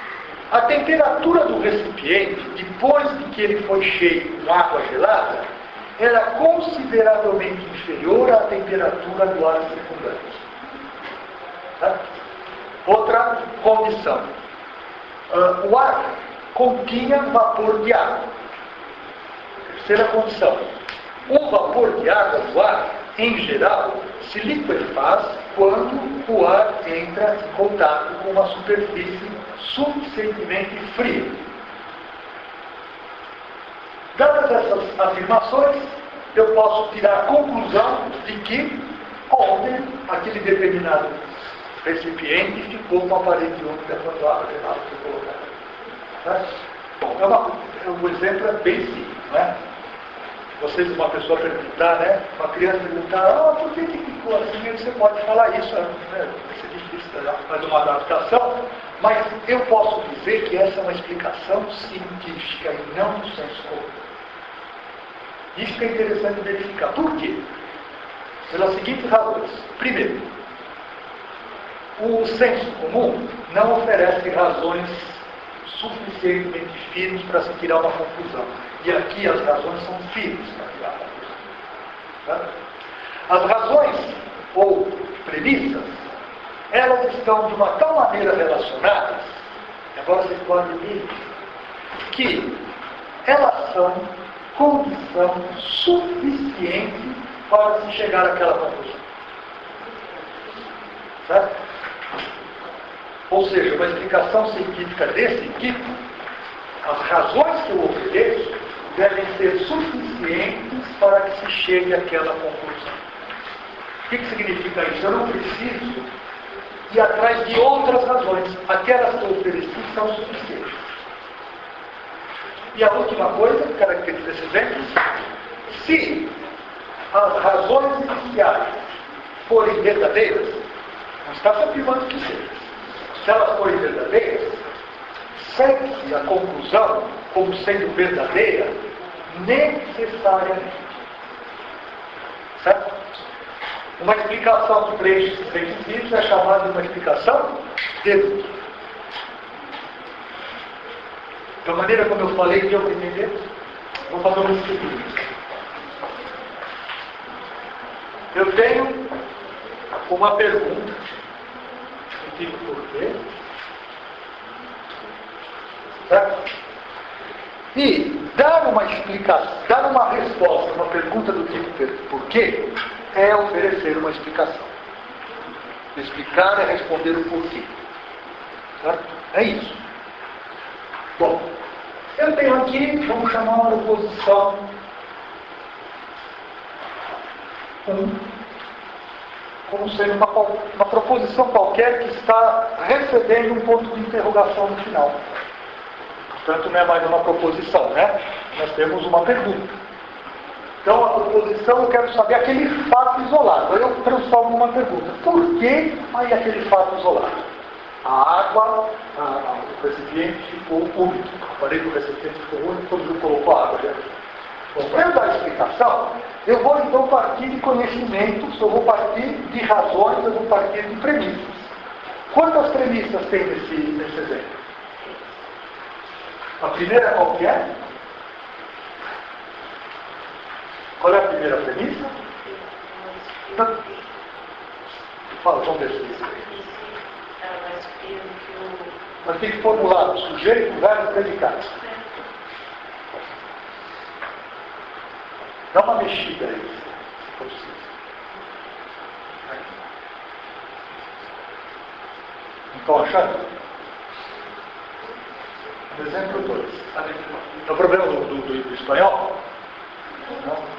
a temperatura do recipiente, depois de que ele foi cheio com água gelada, era consideravelmente inferior à temperatura do ar circundante. Tá? Outra condição. O ar continha vapor de água. Terceira condição. O vapor de água do ar, em geral, se liquefaz quando o ar entra em contato com uma superfície suficientemente fria. Dadas essas afirmações, eu posso tirar a conclusão de que ontem aquele determinado recipiente ficou com a parede úmida quando a água gelada foi colocada. Bom, o exemplo é bem simples, né? Vocês, uma pessoa perguntar, né? Uma criança perguntar, por que ficou assim? Você pode falar isso, né? Vai ser difícil fazer uma adaptação, mas eu posso dizer que essa é uma explicação científica e não do senso comum. Isso que é interessante verificar. Por quê? Pelas seguintes razões. Primeiro, O senso comum não oferece razões suficientemente firmes para se tirar uma conclusão. E aqui as razões são firmes para tirar a conclusão. Tá? As razões ou premissas, elas estão de uma tal maneira relacionadas, agora vocês podem ver, que elas são condição suficiente para se chegar àquela conclusão. Certo? Ou seja, uma explicação científica desse tipo, as razões que eu ofereço devem ser suficientes para que se chegue àquela conclusão. O que significa isso? Eu não preciso ir atrás de outras razões. Aquelas que eu ofereci são suficientes. E a última coisa, caracteriza esse exemplo, se as razões iniciais forem verdadeiras, não está se afirmando que seja. Se elas forem verdadeiras, segue-se a conclusão como sendo verdadeira necessariamente. Certo? Uma explicação que preenche esses requisitos é chamada de uma explicação dedutiva. Da maneira como eu falei, deu para entender? Vou fazer uma seguinte. Eu tenho uma pergunta. Não digo porquê. Certo? E dar uma explicação, dar uma resposta a uma pergunta do tipo porquê, é oferecer uma explicação. Explicar é responder o porquê. Certo? É isso. Bom, eu tenho aqui, vamos chamar uma proposição 1, como sendo uma proposição qualquer que está recebendo um ponto de interrogação no final. Portanto, não é mais uma proposição, né? Nós temos uma pergunta. Então, a proposição, eu quero saber aquele fato isolado. Eu transformo numa pergunta. Por que aí aquele fato isolado? A água, o recipiente ficou úmido. A parede do recipiente ficou úmido, todo mundo colocou água dentro. Bom, para eu dar a explicação, eu vou então partir de conhecimentos, eu vou partir de razões, eu vou partir de premissas. Quantas premissas tem nesse exemplo? A primeira qual que é? Qual é a primeira premissa? Fala, vamos ver se mas tem que formular sujeito, verbo e predicado. Dá uma mexida aí, se for possível. Não estão achando? Exemplo 2. É o problema do espanhol? Não.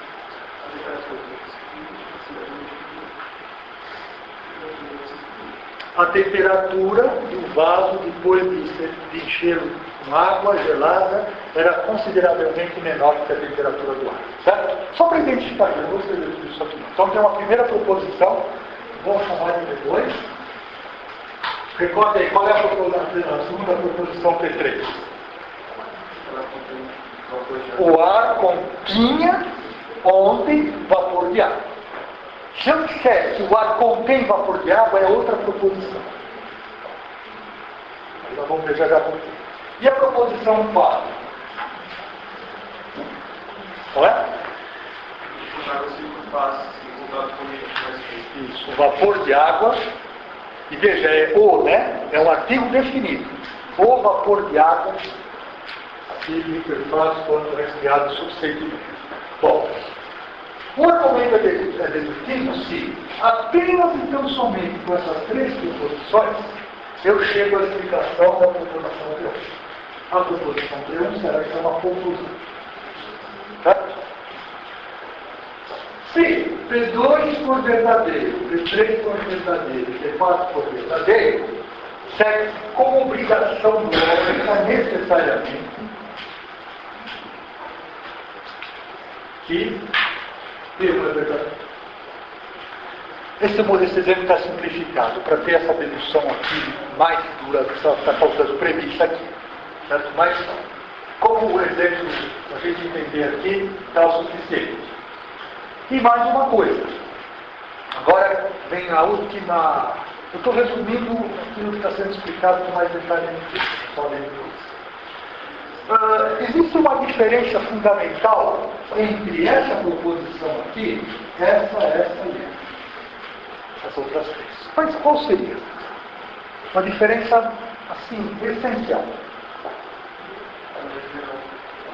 A temperatura do vaso, depois de enchê-lo com água gelada, era consideravelmente menor que a temperatura do ar. Certo? Só para identificar, eu não vou escrever tudo isso aqui. Então tem uma primeira proposição, vou chamar de P2. Recorde aí, qual é a segunda proposição P3? O ar continha ontem vapor de água. Se eu disser que o ar contém vapor de água, é outra proposição. Nós vamos ver já como. E a proposição 4? Qual é? Isso, o vapor de água. E veja, é o, né? É um artigo definido. O vapor de água, aqui me perfaz quando resfriado suficientemente. Bom, o argumento é dedutivo se apenas então somente com essas três proposições eu chego à explicação da proposição P1. A proposição P1 será que é uma conclusão. Certo? Se P2 for verdadeiro, P3 for verdadeiro, P4 for verdadeiro, segue como obrigação lógica necessariamente que P1 é verdadeiro. Esse exemplo está simplificado. Para ter essa dedução aqui mais dura, está faltando premissa aqui. Certo? Mas, como o exemplo, a gente entender aqui, está o suficiente. E mais uma coisa. Agora vem a última Eu estou resumindo aquilo que está sendo explicado com mais detalhamento. Existe uma diferença fundamental entre essa proposição aqui, essa e as outras três. Mas qual seria? Uma diferença, assim, essencial.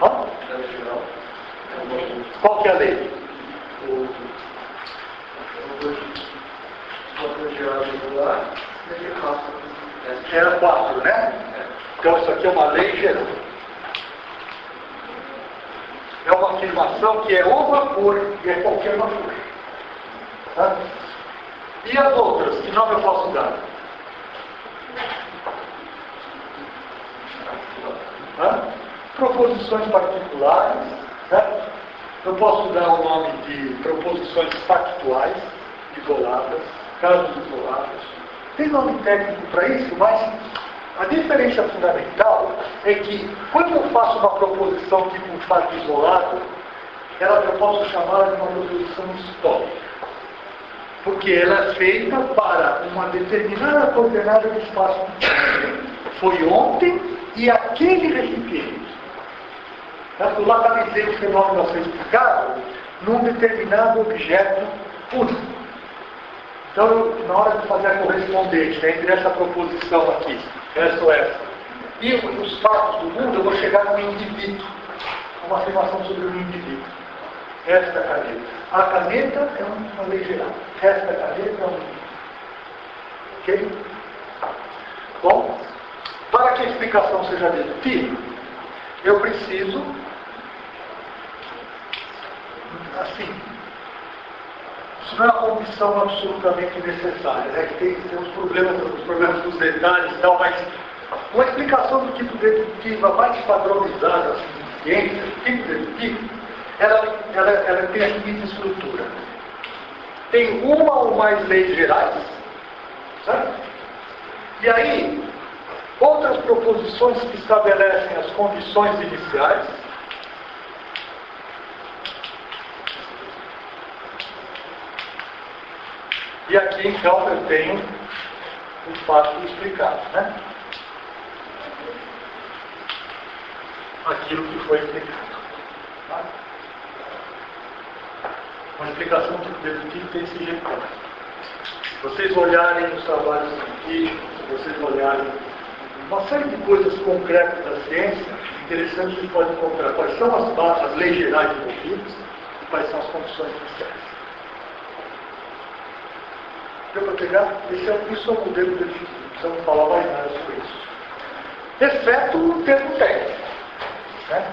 Hã? Qual que é a lei? Era 4, né? Então isso aqui é uma lei geral. É uma afirmação que é o vapor e é qualquer vapor. Tá? E as outras, que nome eu posso dar? Tá? Proposições particulares. Certo? Eu posso dar o nome de proposições factuais, isoladas, casos isolados. Tem nome técnico para isso, mas a diferença fundamental é que, quando eu faço uma proposição tipo um fato isolado, eu posso chamar de uma proposição histórica. Porque ela é feita para uma determinada coordenada de espaço de tempo. Foi ontem e aquele recipiente. Eu localizei o fenômeno a ser explicado num determinado objeto único. Então, na hora de fazer a correspondência entre essa proposição aqui, essa ou essa, e os fatos do mundo, eu vou chegar num indivíduo, uma afirmação sobre um indivíduo. Esta caneta. A caneta é uma lei geral. Esta caneta é um indivíduo. Ok? Bom, para que a explicação seja dedutível, eu preciso, assim, isso não é uma condição absolutamente necessária, né? Que tem os problemas dos detalhes e tal, mas uma explicação do tipo dedutiva mais padronizada, assim, de ciência, tipo dedutivo, ela tem a seguinte estrutura. Tem uma ou mais leis gerais, certo? E aí, outras proposições que estabelecem as condições iniciais, e aqui então eu tenho o fato explicado, né? Aquilo que foi explicado. Tá? Uma explicação do dedutivo tem esse jeito. Se vocês olharem os trabalhos científicos, se vocês olharem uma série de coisas concretas da ciência, interessantes, vocês podem encontrar quais são as leis gerais envolvidas e quais são as condições iniciais. Deu para pegar? Isso é o modelo dedutivo. Não precisamos falar mais nada sobre isso. Exceto o termo técnico. Né?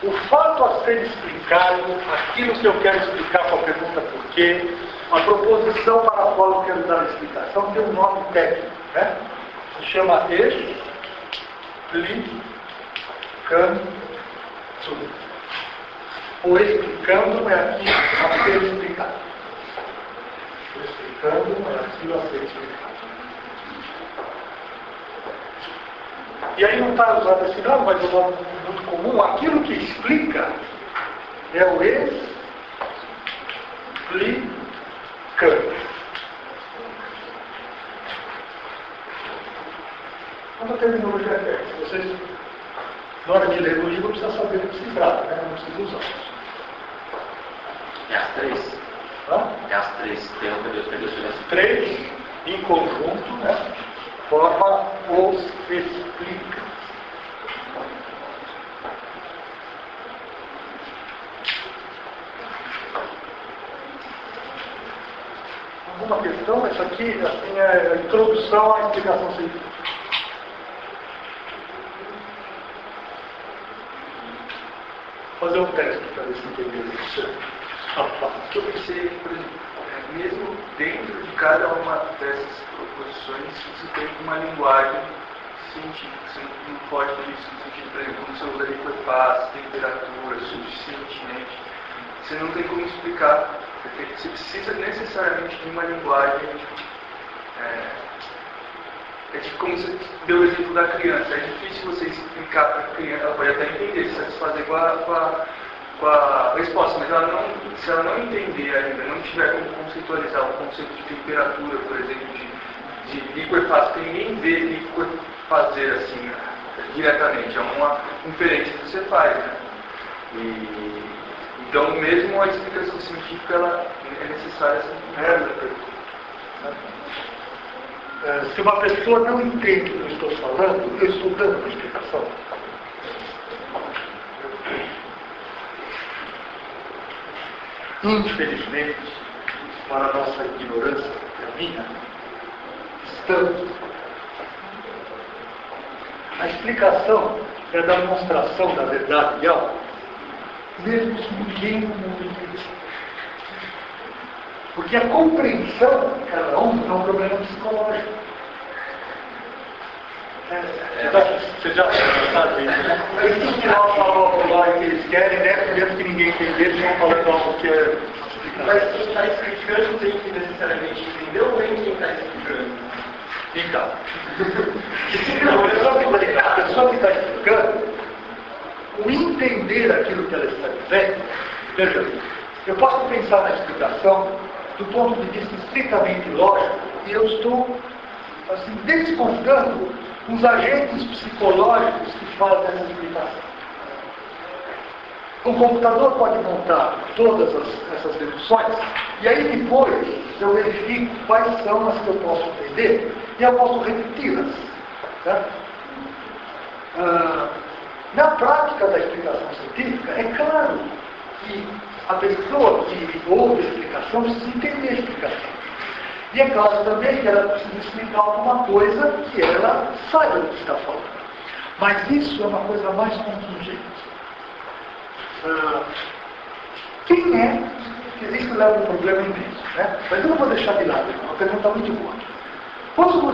O fato a ser explicado, aquilo que eu quero explicar com a pergunta por quê, a proposição para a qual eu quero dar a explicação, tem um nome técnico. Né? Se chama explicando. O explicando é aquilo a ser explicado. O explicando é aquilo a ser explicado. E aí não está usado esse nome, mas é um nome muito comum. Aquilo que explica é o explicando. Quando a terminologia é essa, vocês, na hora de ler o livro, precisam saber do que se trata, né? Não precisa usar. É as três? Hã? É as três. As três, em conjunto, né? Forma os explica. Alguma questão? Essa aqui assim, é a introdução à explicação científica. Fazer um teste para ver se entendeu isso. Eu pensei, por exemplo, mesmo dentro de cada uma dessas proposições, você tem uma linguagem científica. Você não pode ter isso no sentido, por exemplo, quando você usa liquefação, temperatura, suficientemente. Você não tem como explicar. Você precisa necessariamente de uma linguagem. É tipo como você deu o exemplo da criança. É difícil você explicar para a criança. Ela pode até entender, se satisfazer com a resposta, mas se ela não entender ainda, não tiver como conceitualizar o conceito de temperatura, por exemplo, de liquefação, que ninguém vê liquefazer assim diretamente, é uma inferência que você faz, né? Então mesmo a explicação científica ela é necessária assim. Se uma pessoa não entende o que eu estou falando, eu estou dando uma explicação. Infelizmente, para a nossa ignorância, e a minha, estamos. A explicação é a demonstração da verdade real, mesmo se ninguém no mundo entender. Porque a compreensão de cada um é um problema psicológico. Você já sabe isso, né? Isso que nós falamos lá que eles querem, né? Mesmo que ninguém entender, eles vão falando algo que é explicado. Mas quem está explicando tem que necessariamente entender ou nem quem está explicando? Então, a pessoa que está explicando, o entender aquilo que ela está dizendo, veja, eu posso pensar na explicação do ponto de vista estritamente lógico e eu estou assim, descontando os agentes psicológicos que fazem essa explicação. O computador pode montar todas essas deduções e aí depois eu verifico quais são as que eu posso entender e eu posso repeti-las. Tá? Na prática da explicação científica, é claro que a pessoa que ouve a explicação precisa entender a explicação. E é claro também que ela precisa explicar alguma coisa que ela saiba do que está falando. Mas isso é uma coisa mais contingente. Quem é? Isso leva um problema imenso, né? Mas eu não vou deixar de lado, é uma pergunta muito boa. Quando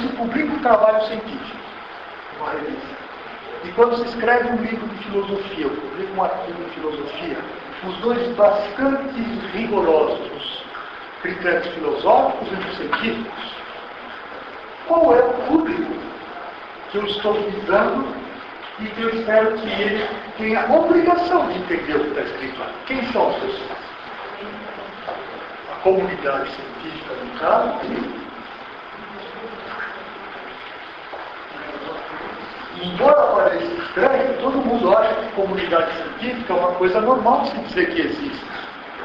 se publica um trabalho científico, uma revista, e quando se escreve um livro de filosofia, ou publica um artigo de filosofia, os dois bastante rigorosos, os critérios filosóficos e os científicos, qual é o público que eu estou visando e que eu espero que ele tenha a obrigação de entender o que está escrito lá? Quem são as pessoas? A comunidade científica do caso. Embora pareça estranho, todo mundo acha que comunidade científica é uma coisa normal de se dizer que existe.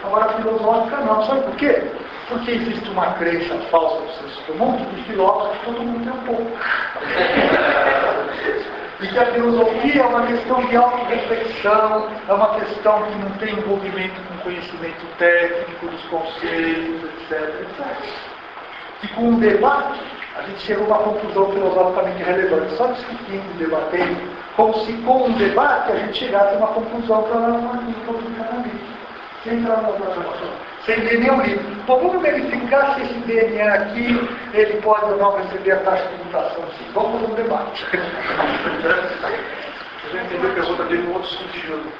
Agora, a filosófica não. Sabe por quê? Porque existe uma crença falsa do senso comum de filósofos que todo mundo tem um pouco. E que a filosofia é uma questão de autorreflexão, é uma questão que não tem envolvimento com conhecimento técnico dos conceitos, etc. E com um debate, a gente chega a uma conclusão filosoficamente relevante, só discutindo, debatendo, como se com um debate a gente chegasse a uma conclusão para sem entrar numa programação, sem ler nenhum livro. Bom, vamos verificar se esse DNA aqui, ele pode ou não receber a taxa de mutação. Vamos fazer um debate. Eu já entendi a pergunta dele no outro sentido.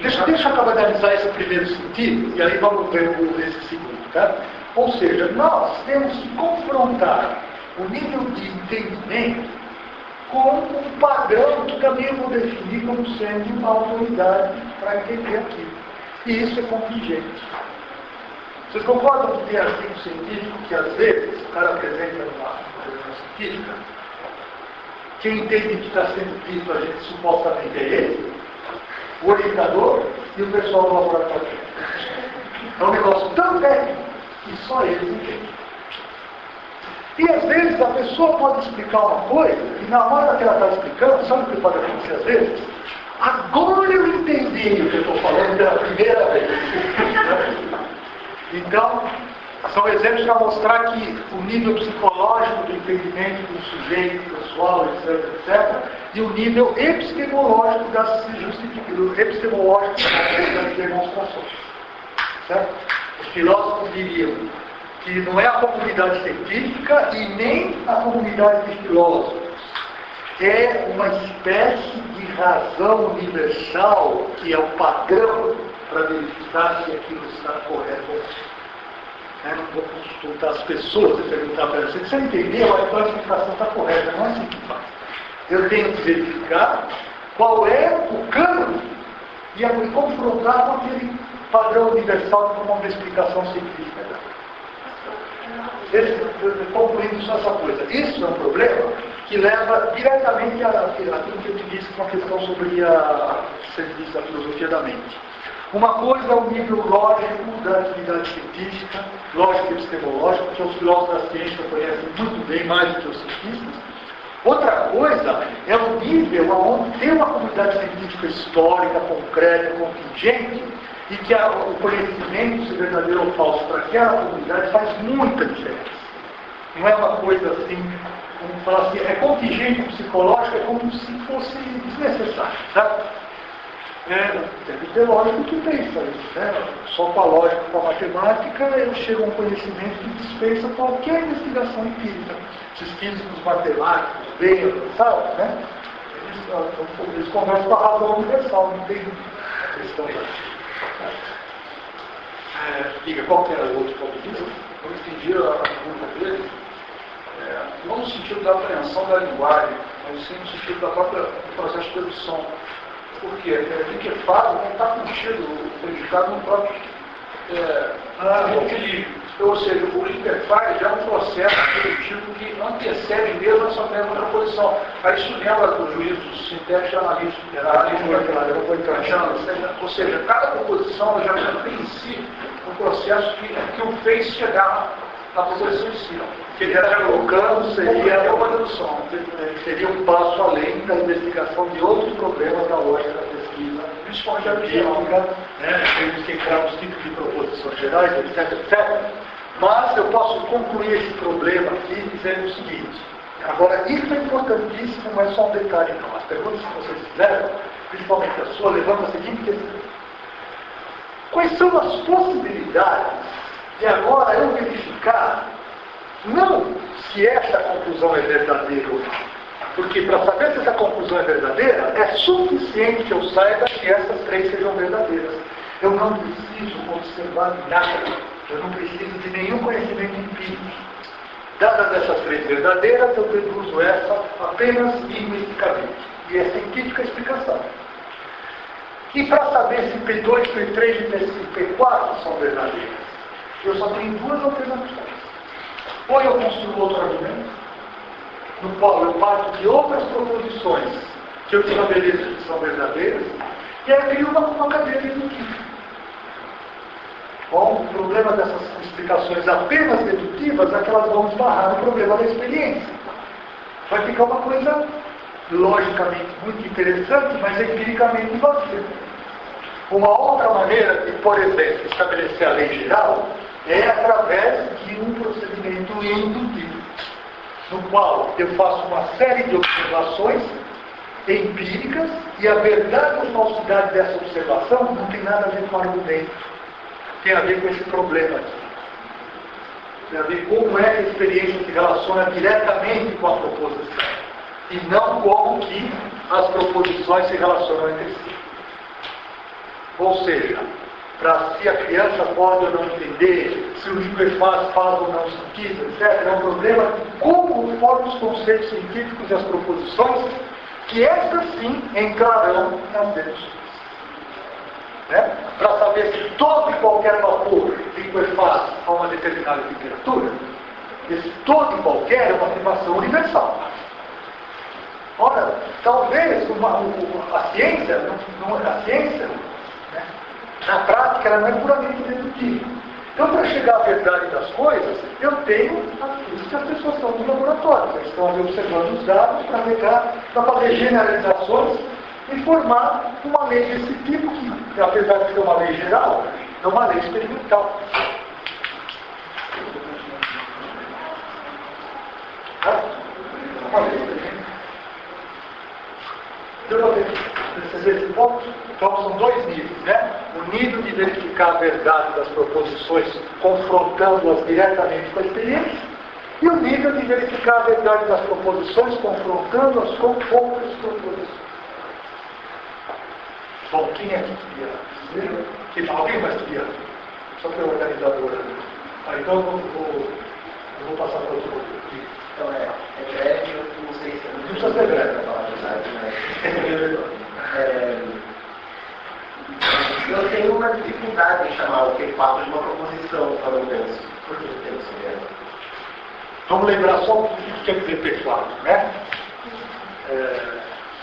Deixa eu acabar de analisar esse primeiro sentido, e aí vamos ver esse segundo, tá? Ou seja, nós temos que confrontar o nível de entendimento com um padrão que também eu vou definir como sendo uma autoridade para entender aquilo. E isso é contingente. Vocês concordam que tem artigo científico que às vezes o cara apresenta numa reunião científica, quem entende o que está sendo dito a gente supostamente é ele, o orientador e o pessoal do laboratório. É um negócio tão técnico que só eles entendem. E às vezes a pessoa pode explicar uma coisa e na hora que ela está explicando, sabe o que pode acontecer às vezes? Agora eu entendi o que eu estou falando pela primeira vez. Então, são exemplos para mostrar que o nível psicológico do entendimento do sujeito, pessoal, etc., e o nível epistemológico das demonstrações. Certo? Os filósofos diriam que não é a comunidade científica e nem a comunidade de filósofos. É uma espécie de razão universal que é o padrão para verificar se aquilo está correto ou não. Não vou consultar as pessoas e perguntar para elas, se você entendeu, a explicação está correta, não é assim que faz. Eu tenho que verificar qual é o cânone e confrontar com aquele padrão universal de uma explicação científica. concluindo só essa coisa, isso é um problema que leva diretamente àquilo que eu te disse com a questão sobre a filosofia da mente. Uma coisa é o nível lógico da atividade científica, lógico e epistemológico, que os filósofos da ciência conhecem muito bem, mais do que os cientistas. Outra coisa é o nível onde tem uma comunidade científica histórica, concreta, contingente, e que o conhecimento, se verdadeiro ou falso, para aquela comunidade faz muita diferença. Não é uma coisa assim, como falar assim, é contingente psicológico, é como se fosse desnecessário, sabe? Deve ter lógico que pensa isso, né? Só com a lógica, com a matemática, eu chego a um conhecimento que dispensa qualquer investigação empírica. Esses físicos matemáticos, bem avançados, né? Eles conversam com a razão universal, não tem questão da... Diga, qual que era o outro ponto de vista? Eu entendi a pergunta dele, não no sentido da apreensão da linguagem, mas sim no sentido do processo de dedução. Porque liquefado não está contido o predicado no próprio equilíbrio. Ou seja, o liquefaz já é um processo dedutivo que antecede mesmo essa mesma proposição. Aí isso lembra do juízo sintético analítico, ou seja, cada proposição já tem em si um processo que o fez chegar na proposição em si. Que ele está colocando seria uma dedução, seria um passo além da investigação de outros problemas da lógica da pesquisa, principalmente a bíblica, temos que entrar nos tipos de proposições gerais, etc, etc. Mas eu posso concluir esse problema aqui dizendo o seguinte: agora, isso é importantíssimo, não é só um detalhe não. As perguntas que vocês fizeram, principalmente a sua, levantam a seguinte questão: quais são as possibilidades de agora eu verificar não se essa conclusão é verdadeira ou não? Porque para saber se essa conclusão é verdadeira, é suficiente que eu saiba que essas três sejam verdadeiras. Eu não preciso observar nada. Eu não preciso de nenhum conhecimento empírico. Dadas essas três verdadeiras, eu deduzo essa apenas linguisticamente. E é científica a explicação. E para saber se P2, P3 e P4 são verdadeiras, eu só tenho duas alternativas. Ou eu construo outro argumento, no qual eu parto de outras proposições que eu estabeleço que são verdadeiras, e aí eu crio uma cadeia dedutiva. Bom, o problema dessas explicações apenas dedutivas é que elas vão esbarrar no problema da experiência. Vai ficar uma coisa logicamente muito interessante, mas empiricamente vazia. Uma outra maneira de, por exemplo, estabelecer a lei geral é através de um procedimento indutivo, no qual eu faço uma série de observações empíricas e a verdade ou falsidade dessa observação não tem nada a ver com o argumento. Tem a ver com esse problema aqui. Tem a ver como é que a experiência se relaciona diretamente com a proposição. E não como que as proposições se relacionam entre si. Ou seja, para se a criança pode ou não entender, se o liquefaz faz ou não sentido, etc., é um problema de como formam os conceitos científicos e as proposições, que estas sim entrarão nas deduções. Para saber se todo e qualquer vapor liquefaz a uma determinada temperatura, esse todo e qualquer é uma afirmação universal. Ora, talvez a ciência, na prática, ela não é puramente dedutiva. Então, para chegar à verdade das coisas, eu tenho aquilo que as pessoas estão no laboratório. Eles estão ali observando os dados para fazer generalizações e formar uma lei desse tipo que, apesar de ser uma lei geral, é uma lei experimental. Uma lei experimental. Deu para perceber esse ponto? Então são dois níveis, né? O nível de verificar a verdade das proposições, confrontando-as diretamente com a experiência, e o nível de verificar a verdade das proposições, confrontando-as com outras proposições. Bom, quem é que queria? Alguém vai queria? Só que é organizadora. Então eu vou passar para outro aqui. Então é breve, eu não sei se... Não precisa ser breve. Eu tenho uma dificuldade em chamar o P4 de uma proposição, quando eu penso. Por que eu penso Vamos lembrar só o que quer dizer P4, né?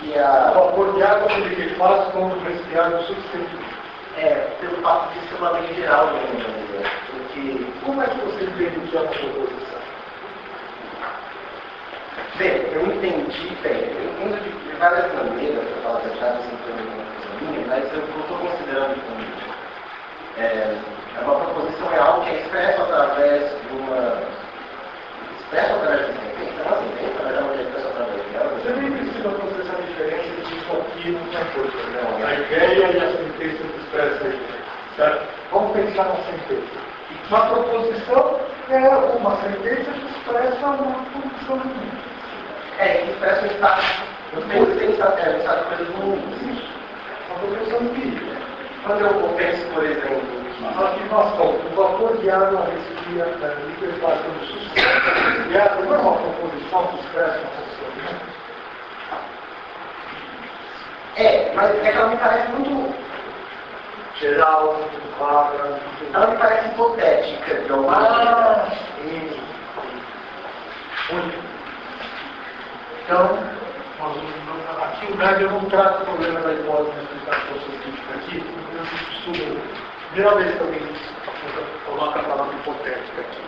E a, O vapor de água ele liquefaz quando o resfriado substitui. pelo fato de ser uma lei geral, né? Porque Como é que você entende o que é uma proposição? bem, eu entendi, eu entendo de várias maneiras para falar a verdade, sem ter uma coisa minha, mas eu não estou considerando como uma proposição é algo que é expresso através de uma sentença, não sentença, mas é uma expresso através dela. Você nem precisa fazer essa diferença entre isso aqui e outra coisa, né? A ideia e a sentença que expressa aí, certo? Vamos pensar na sentença. Uma proposição é uma sentença que expressa uma posição do mundo. Que expressa um estado de coisas no mundo. Uma proposição empírica. Quando eu penso, por exemplo, Aqui nós estamos, o vapor de água respira, liquefaz quando suspeita. E água não é uma proposição que expressa uma posição do mundo. mas é que ela me parece muito, Geral, muito vaga, ela me parece hipotética de alguma maneira. muito. Então, aqui o médio não trata o problema da hipótese na explicação científica aqui, eu estudo, primeira vez que alguém coloca a palavra hipotética aqui.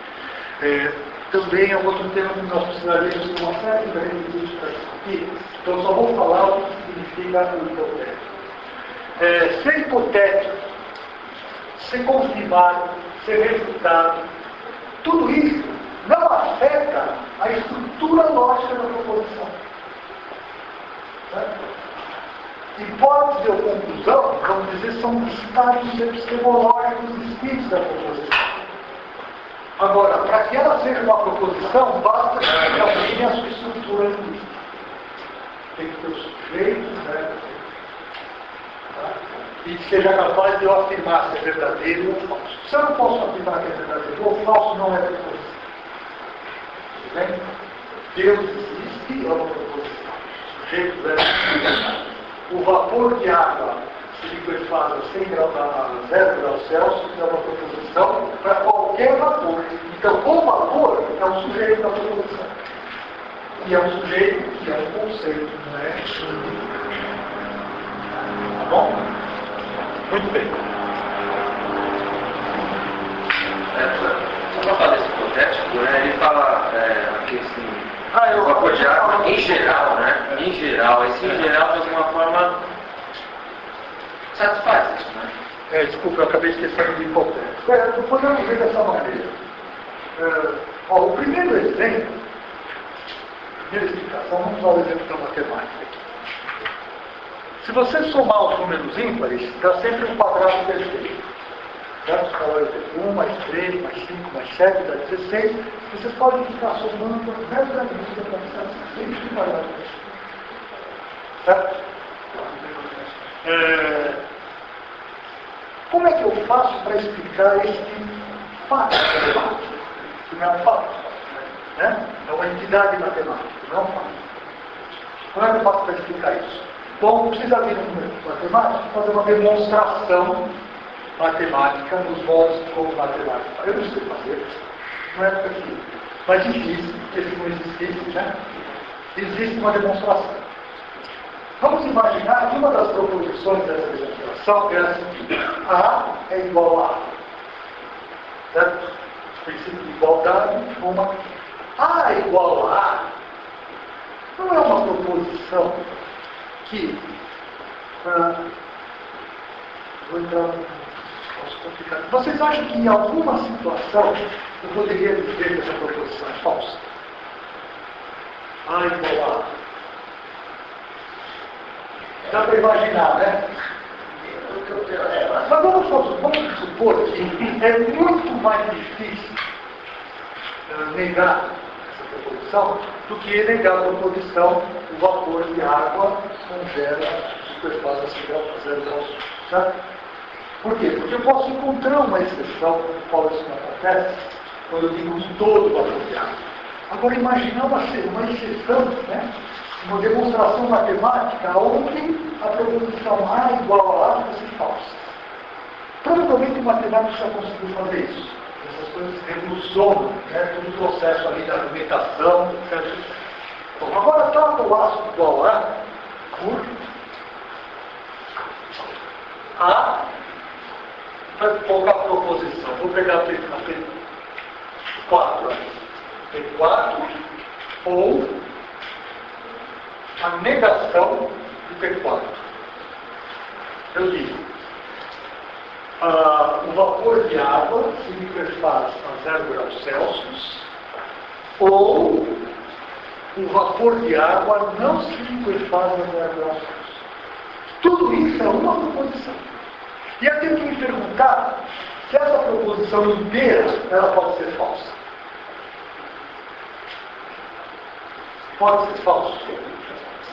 Também é outro tema que nós precisaríamos ter uma série de requisitos para discutir, então eu só vou falar o que significa o hipotético. Ser hipotético, ser confirmado, ser refutado, tudo isso não afeta a estrutura lógica da proposição. Certo? Hipótese ou conclusão, vamos dizer, são estados epistemológicos distintos da proposição. Agora, para que ela seja uma proposição, basta que ela tenha a sua estrutura linguística. Tem que ter o sujeito, né? Tá? E que seja capaz de eu afirmar se é verdadeiro ou falso. Se eu não posso afirmar que é verdadeiro ou falso, não é proposição. Tudo bem? Deus existe, é uma proposição. O sujeito é o vapor de água se liquefaz a 100 graus a 0 graus Celsius é uma proposição para qualquer vapor. Então, o vapor é um sujeito da proposição. E é um sujeito que é um conceito, não é? Tá bom? Muito bem. Só para falar desse hipotético, né, ele fala aqui assim, o vapor de água em geral, né? Em geral, esse em geral de alguma forma satisfaz isso, né? Desculpa, eu acabei esquecendo de hipotético. Podemos ver dessa maneira. O primeiro exemplo, a primeira explicação, vamos usar o exemplo da matemática. Se você somar os números ímpares, dá sempre um quadrado perfeito. Certo? 1 mais 3, mais 5, mais 7, dá 16. Vocês podem ficar somando até a medida para ficar sempre um quadrado perfeito. Certo? Como é que eu faço para explicar esse fato matemático? Que não é um fato, né? É uma entidade matemática, não é um fato. Como é que eu faço para explicar isso? Bom, precisa vir um número matemático, fazer uma demonstração matemática nos modos como matemática. Eu não sei fazer, não é possível. Mas existe, porque se não existisse, né? Existe uma demonstração. Vamos imaginar que uma das proposições dessa demonstração é a seguinte: A é igual a A. Certo? Princípio de igualdade, A é igual a A não é uma proposição que vou entrar nos complicados. Vocês acham que em alguma situação eu poderia dizer que essa proposição é falsa? A igual a A. Dá para imaginar, né? Mas vamos supor que é muito mais difícil negar essa proposição do que negar a proposição o vapor de água congela superfaz a 0 graus. Certo? Por quê? Porque eu posso encontrar uma exceção no qual isso não acontece quando eu digo em todo o vapor de água. Agora, imaginar uma exceção, né? Uma demonstração matemática onde a proposição A igual a A fosse falsa. Provavelmente o matemático já conseguiu fazer isso, essa essas coisas revolucionam, né, todo o processo ali da argumentação, etc. Bom, agora trata o ácido igual a por A, para colocar a proposição. Vou pegar a P4, P4 ou a negação de P4. Eu digo, o vapor de água se liquefaz a 0 graus Celsius, ou o vapor de água não se liquefaz a 0 graus Celsius. Tudo isso é uma proposição. E eu tenho que me perguntar se essa proposição inteira ela pode ser falsa. Pode ser falsa.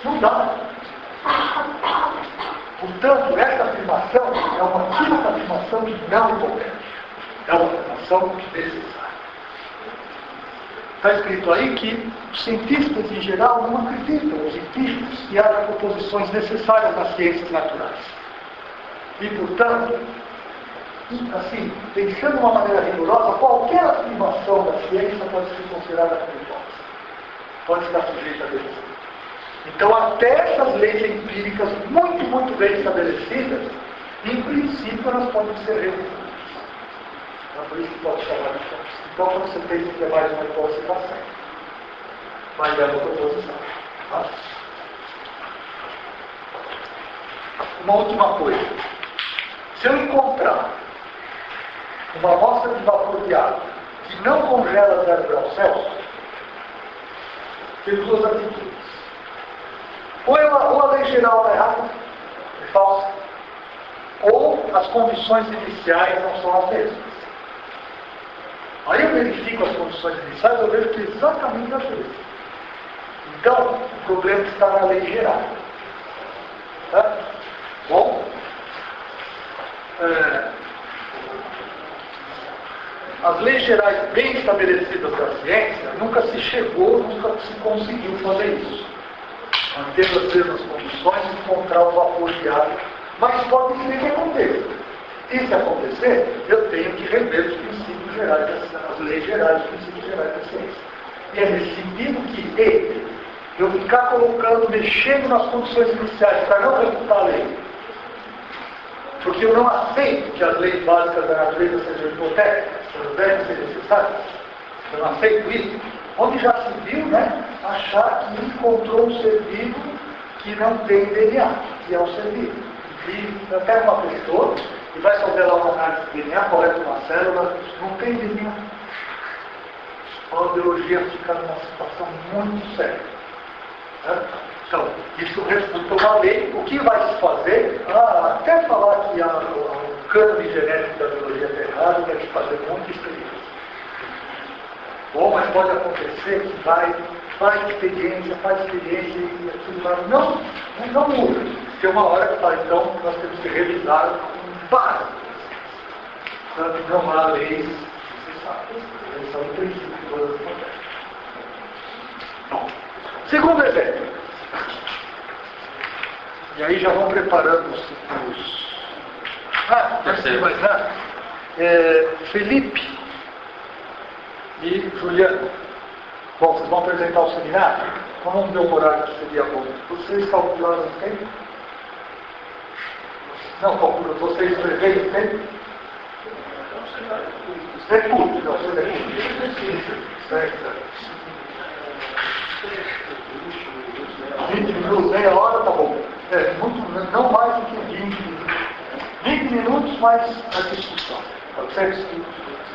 Não dá. Portanto, essa afirmação é uma típica afirmação que não compete. É uma afirmação necessária. Está escrito aí que os cientistas em geral não acreditam, os cientistas, que haja proposições necessárias nas ciências naturais. E, portanto, assim, pensando de uma maneira rigorosa, qualquer afirmação da ciência pode ser considerada como falsa. Pode estar sujeita a decisão. Então, até essas leis empíricas muito, muito bem estabelecidas, em princípio, elas podem ser revisadas. É por isso que pode chamar de falsa. Então, quando você pensa que é mais uma hipótese, está certo. Mas é uma proposição. Tá? Uma última coisa. Se eu encontrar uma amostra de vapor de água que não congela 0 graus Celsius, tem duas atitudes. Ou a lei geral está errada, é falsa, ou as condições iniciais não são as mesmas. Aí eu verifico as condições iniciais, eu vejo que é exatamente as mesmas. Então, o problema está na lei geral. Tá? Bom, as leis gerais bem estabelecidas da ciência, nunca se chegou, nunca se conseguiu fazer isso. Mantendo as mesmas condições, encontrar o vapor de água, mas pode ser que aconteça. E se acontecer, eu tenho que rever os princípios gerais, as leis gerais, os princípios gerais da ciência. E é nesse sentido que eu ficar colocando, mexendo nas condições iniciais para não refutar a lei, porque eu não aceito que as leis básicas da natureza sejam hipotéticas, elas devem ser necessárias. Eu não aceito isso. Onde já se viu, né, achar que encontrou um ser vivo que não tem DNA, que é um ser vivo. E até uma pessoa e vai fazer lá uma análise de DNA, coleta uma célula, não tem DNA. A biologia fica numa situação muito séria. Né? Então, isso refuta uma lei. O que vai se fazer? Até falar que o cânone genético da biologia está errado, vai se fazer muita experiência. Bom, mas pode acontecer que faz experiência e aquilo vai. Não muda. Tem uma hora que fala, então, nós temos que revisar com base. Portanto, não há leis necessárias. Eles são, em princípio, todas acontecem. Bom, segundo exemplo. E aí já vão preparando os... antes de mais nada, Felipe e Juliano. Bom, vocês vão apresentar o seminário? Então vamos ver o horário que seria bom. Vocês calcularam o tempo? Não, calculam. Vocês preveem o tempo? É curto, não, você é curto. 20 minutos, meia hora, tá bom. Não mais do que 20 minutos. 20 minutos mais a discussão. Pode ser?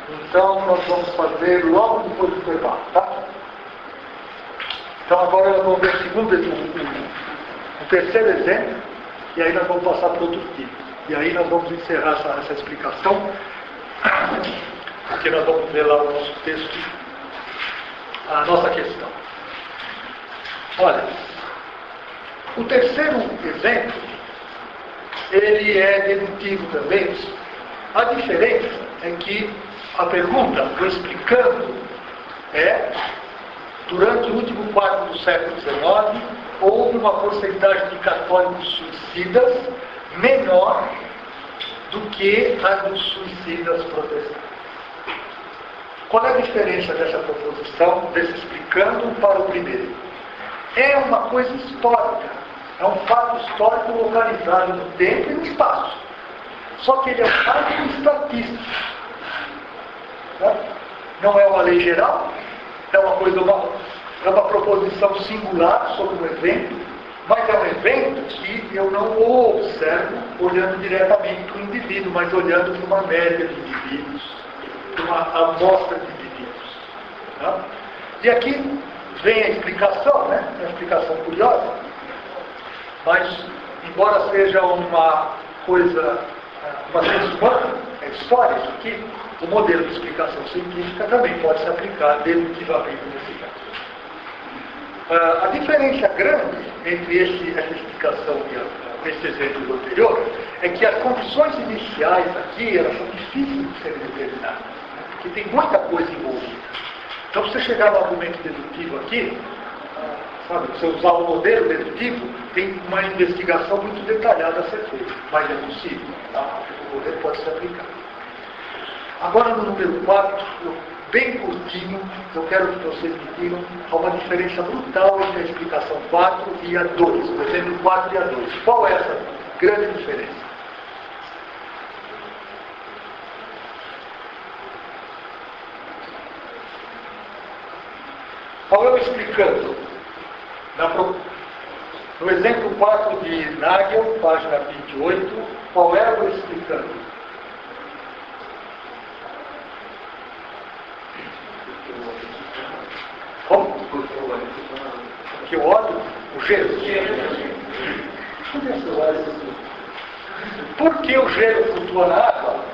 Então, nós vamos fazer logo depois do intervalo, tá? Então, agora nós vamos ver o terceiro exemplo, e aí nós vamos passar para outro tipo. E aí nós vamos encerrar essa explicação, porque nós vamos ver lá no nosso texto a nossa questão. Olha, o terceiro exemplo, ele é dedutivo também. A diferença é que a pergunta, estou explicando, durante o último quarto do século XIX, houve uma porcentagem de católicos suicidas menor do que a dos suicidas protestantes. Qual é a diferença dessa proposição, desse explicando para o primeiro? É uma coisa histórica, é um fato histórico localizado no tempo e no espaço. Só que ele é um fato estatístico. Não é uma lei geral, é uma proposição singular sobre um evento, mas é um evento que eu não o observo olhando diretamente para o indivíduo, mas olhando para uma média de indivíduos, para uma amostra de indivíduos. Tá? E aqui vem a explicação, né? Uma explicação curiosa, mas embora seja uma coisa, uma ciência humana, é história isso aqui, o modelo de explicação científica também pode se aplicar dedutivamente nesse caso. A diferença grande entre essa explicação e esse exemplo anterior é que as condições iniciais aqui elas são difíceis de serem determinadas, né? Porque tem muita coisa envolvida. Então, se você chegar no argumento dedutivo aqui, sabe, se você usar o modelo dedutivo, tem uma investigação muito detalhada a ser feita, mas é possível, tá? O modelo pode ser aplicado. Agora, no número 4, bem curtinho, eu quero que vocês me digam, há uma diferença brutal entre a explicação 4 e a 2, o exemplo 4 e a 2. Qual é essa grande diferença? Qual é o explicando? No exemplo 4 de Nagel, página 28, qual é o explicando? Como? Que o óleo, o gelo. Por que o gelo flutua na água?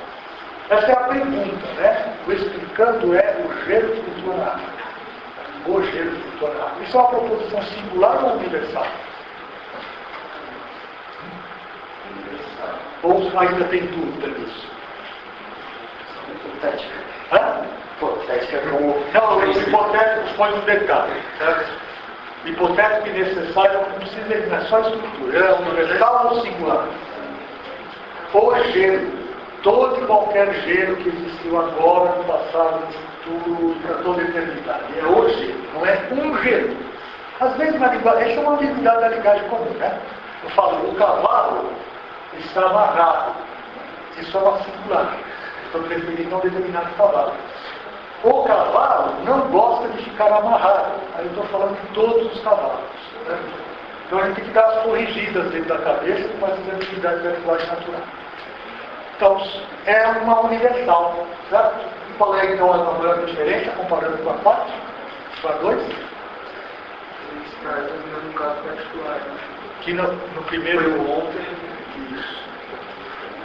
Essa é a pergunta, né? O explicando é o gelo flutua na água. O gelo flutua na água. Isso é uma proposição singular ou universal? Ou ainda tem dúvida nisso? Hipotética. Hã? Hipotética como... Não, o hipotético põe no detalhe. Hipotético e necessário não precisa ir, é só estrutura. É universal ou singular? Ou é gelo. Todo e qualquer gelo que existiu agora, no passado, no futuro, para toda a eternidade. É o gelo, não é um gelo. Às vezes na linguagem, essa é uma ambiguidade da linguagem comum, né? Eu falo, o cavalo está amarrado. Isso é uma singular. Estou referindo a um determinado cavalo. O cavalo não gosta de ficar amarrado. Aí eu estou falando de todos os cavalos. Né? Então a gente tem que dar as corrigidas dentro da cabeça com as identidades da linguagem natural. Então, é uma universal. Certo? E qual é então a grande diferença comparando com a 4? Com a 2? No caso particular. Que no primeiro ontem. Isso.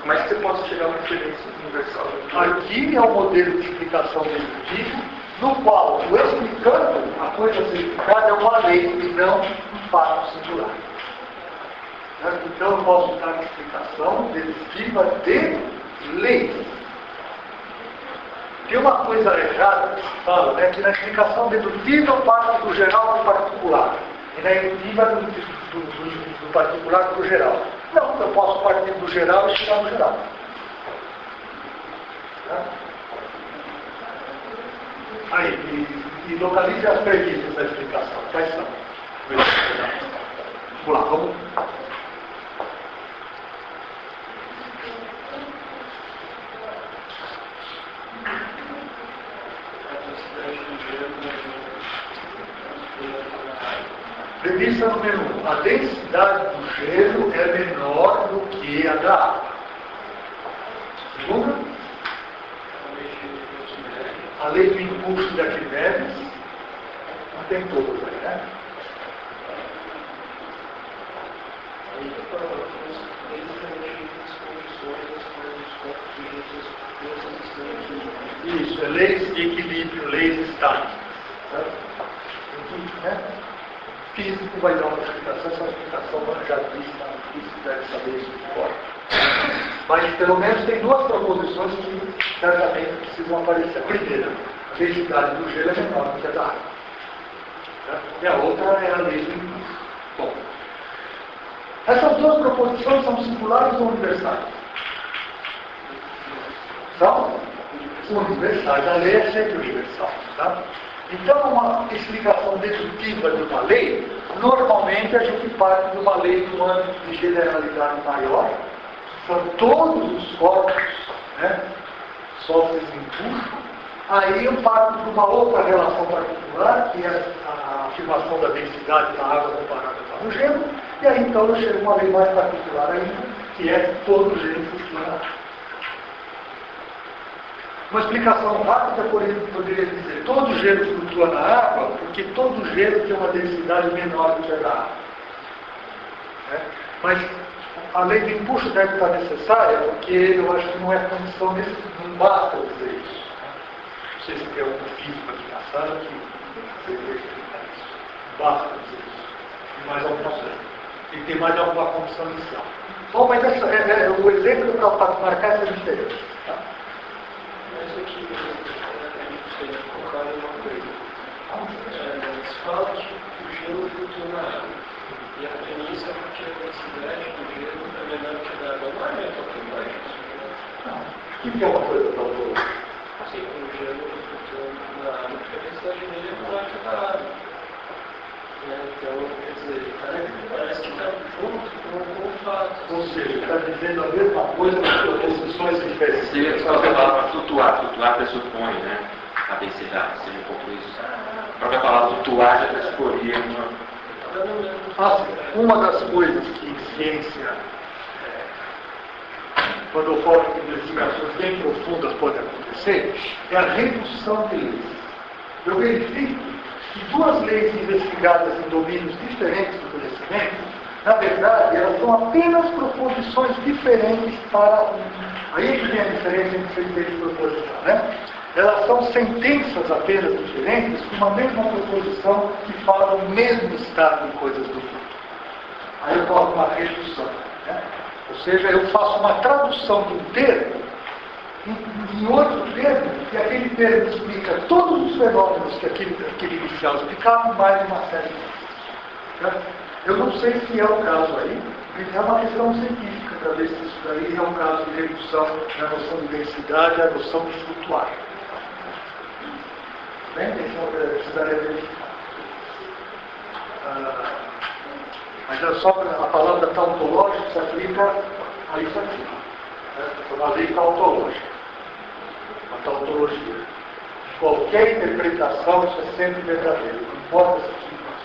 Mas você pode chegar a uma diferença universal. Aqui é o modelo de explicação dedutivo, no qual o explicando, a coisa a ser explicada é uma lei e não um fato singular. Então eu posso dar uma explicação dedutiva de leis. Tem uma coisa errada que se fala, né, que na explicação dedutiva eu parto do geral para o particular, e na indutiva do particular para o geral. Não, eu posso partir do geral e chegar no geral. Tá? Aí, e localize as premissas da explicação. Quais são? Vamos lá, vamos. Premissa número 1. A densidade do gelo é menor do que a da água. Segunda, a lei do impulso de Arquimedes. Não tem todas aí, né? Isso, é leis de equilíbrio, leis estáticas. Né? Físico vai dar uma explicação, essa explicação já vista, físico deve saber isso de fora. Mas pelo menos tem duas proposições que certamente precisam aparecer. A primeira, a densidade do gelo é menor do que a da água. Tá? E a outra é a lei do impulso. Bom, essas duas proposições são singulares ou universais? São? universais. A lei é sempre universal. Tá? Então, uma explicação dedutiva de uma lei, normalmente a gente parte de uma lei no âmbito de generalidade maior, são todos os corpos, né, sofrem empuxo. Aí eu parto de uma outra relação particular, que é a afirmação da densidade da água comparada com o gelo, e aí então eu chego a uma lei mais particular ainda, que é todo o gelo funciona. Uma explicação rápida poderia dizer: todo gelo flutua na água porque todo gelo tem uma densidade menor do que a da água. Né? Mas a lei do empuxo deve estar necessária porque eu acho que não é condição, não basta dizer isso. Não sei se tem algum físico aqui na sala que verificar isso. Basta dizer isso. Tem mais alguma coisa. Tem que ter mais alguma condição inicial. Bom, mas o exemplo para marcar essa diferença. Tá? Mas aqui, a gente precisa focar em uma coisa. Se fala que o gelo flutua na água. E a premissa é porque a densidade do gelo é menor que a da água. Não é metodológico? Não. O que é uma coisa tautológica? Sim, o gelo flutua na água porque a densidade dele é menor que a da água. Então, quer dizer, parece que está junto com o fato. Ou seja, está dizendo a mesma coisa, mas por posições diferentes. Se a palavra flutuar pressupõe, né, a densidade, seja um pouco isso. A própria palavra flutuar já pressuporia uma das coisas que em ciência, quando ocorrem investigações bem profundas podem acontecer, é a redução de leis. Eu verifico que duas leis investigadas em domínios diferentes do conhecimento, na verdade, elas são apenas proposições diferentes para um. Aí é que vem a diferença entre sentença e proposição, né? Elas são sentenças apenas diferentes com uma mesma proposição que fala o mesmo estado de coisas do mundo. Aí eu coloco uma redução, né? Ou seja, eu faço uma tradução de um termo em outro termo, e aquele termo explica todos os fenômenos que aquele inicial explicava, mais uma série de coisas. Né? Eu não sei se é o caso aí, mas é uma questão científica para ver se isso daí é um caso de redução na noção de densidade, a noção de flutuar. Bem, então eu precisaria verificar. Mas é só a palavra tautológica se aplica a isso aqui. É uma lei tautológica. Uma tautologia. Qualquer interpretação, isso é sempre verdadeiro. Não importa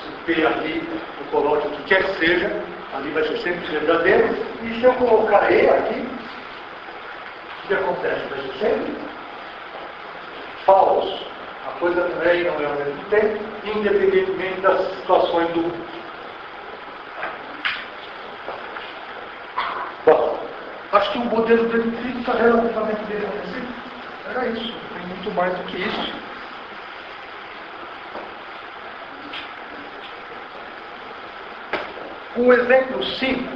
se o P ali, eu coloque o que quer que seja, ali vai ser sempre verdadeiro. E se eu colocar E aqui, o que acontece? Vai ser sempre falso. A coisa também não é ao mesmo tempo, independentemente das situações do mundo. Bom, acho que o modelo dedutívo está relativamente bem reconhecido. Era isso, não tem muito mais do que isso. O exemplo 5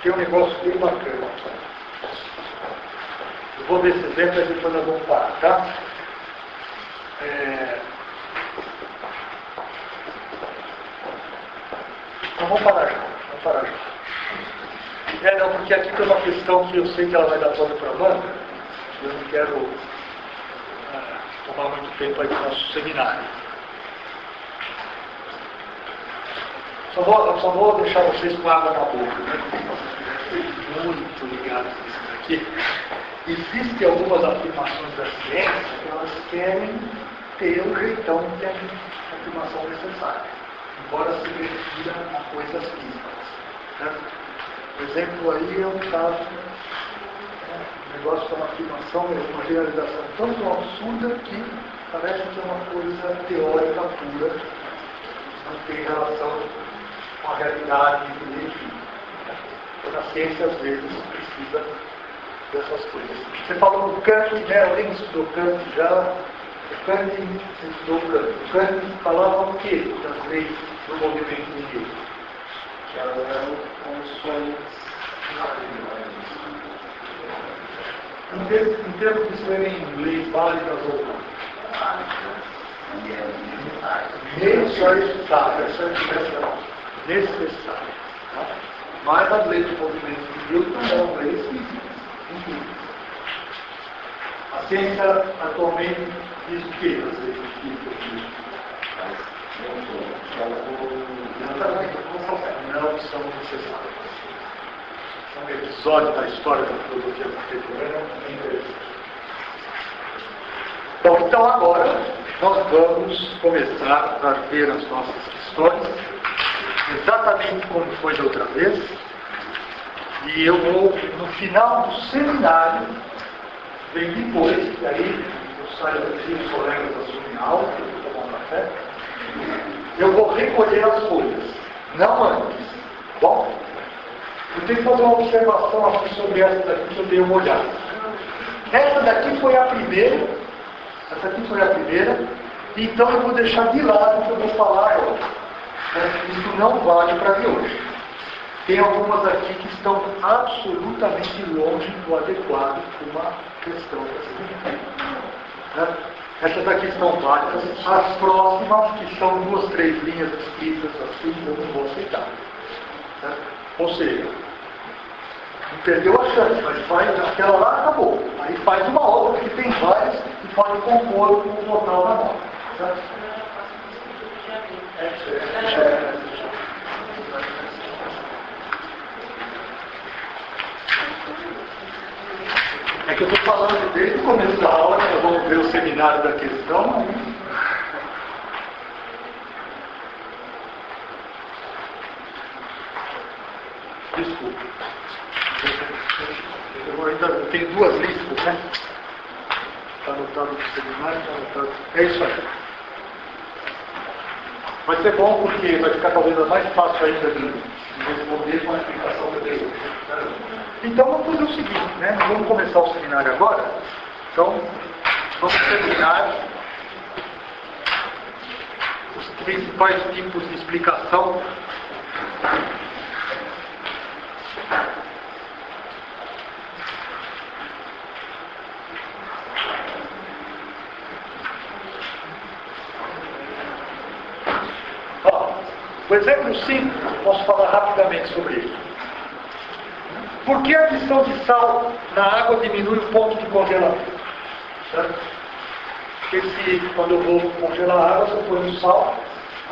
tem um negócio bem bacana. Eu vou ver esse exemplo e depois nós vamos parar, tá? Então vamos parar já. Não, porque aqui tem uma questão que eu sei que ela vai dar pano para a manga. Eu não quero tomar muito tempo aí do nosso seminário. Só vou deixar vocês com água na boca, né? Muito ligados nisso daqui. Existem algumas afirmações da ciência que elas querem ter um jeitão de afirmação necessária, embora se refira a coisas físicas. Né? O exemplo aí é um caso, um negócio que é uma afirmação, uma generalização tão absurda que parece que é uma coisa teórica pura, não tem relação com a realidade científica. Então, a ciência, às vezes, precisa dessas coisas. Você falou do Kant, né? Alguém estudou Kant já? O Kant estudou Kant. O Kant falava o quê das leis do movimento de Que elas eram condições. Em termos de serem leis válidas ou não? Necessário. Tá? Mas as leis do movimento de Newton eram leis físicas. As ciência atualmente diz o que das leis físicas? Não são necessárias. É um episódio da história da filosofia contemporânea bem interessante. Bom, então agora nós vamos começar a ver as nossas questões, exatamente como foi da outra vez. E eu vou, no final do seminário, bem depois, e aí eu saio daqui, os colegas assumem a aula, eu vou tomar um café, eu vou recolher as folhas, não antes. Bom, eu tenho que fazer uma observação aqui sobre essa daqui que eu dei uma olhada. Essa daqui foi a primeira, então eu vou deixar de lado o que eu vou falar agora. Isso não vale para de hoje. Tem algumas aqui que estão absolutamente longe do adequado para uma questão dessa. Essas aqui estão válidas. As próximas, que são 2, 3 linhas escritas assim, eu não vou aceitar. Ou seja, não perdeu a chance, mas faz aquela lá, acabou. Aí faz uma outra que tem várias e pode compor com o total da nota. É que eu estou falando desde o começo da aula, nós vamos ver o seminário da questão. Desculpa. Eu ainda tenho 2 listas, né? Está anotado no seminário, está anotado. É isso aí. Vai ser bom porque vai ficar talvez mais fácil ainda de responder com a explicação que eu dei. Então vamos fazer o seguinte, né? Nós vamos começar o seminário agora. Então, vamos terminar os principais tipos de explicação. O exemplo simples, posso falar rapidamente sobre ele. Por que a adição de sal na água diminui o ponto de congelamento? Certo? Porque se, quando eu vou congelar a água, se eu ponho sal,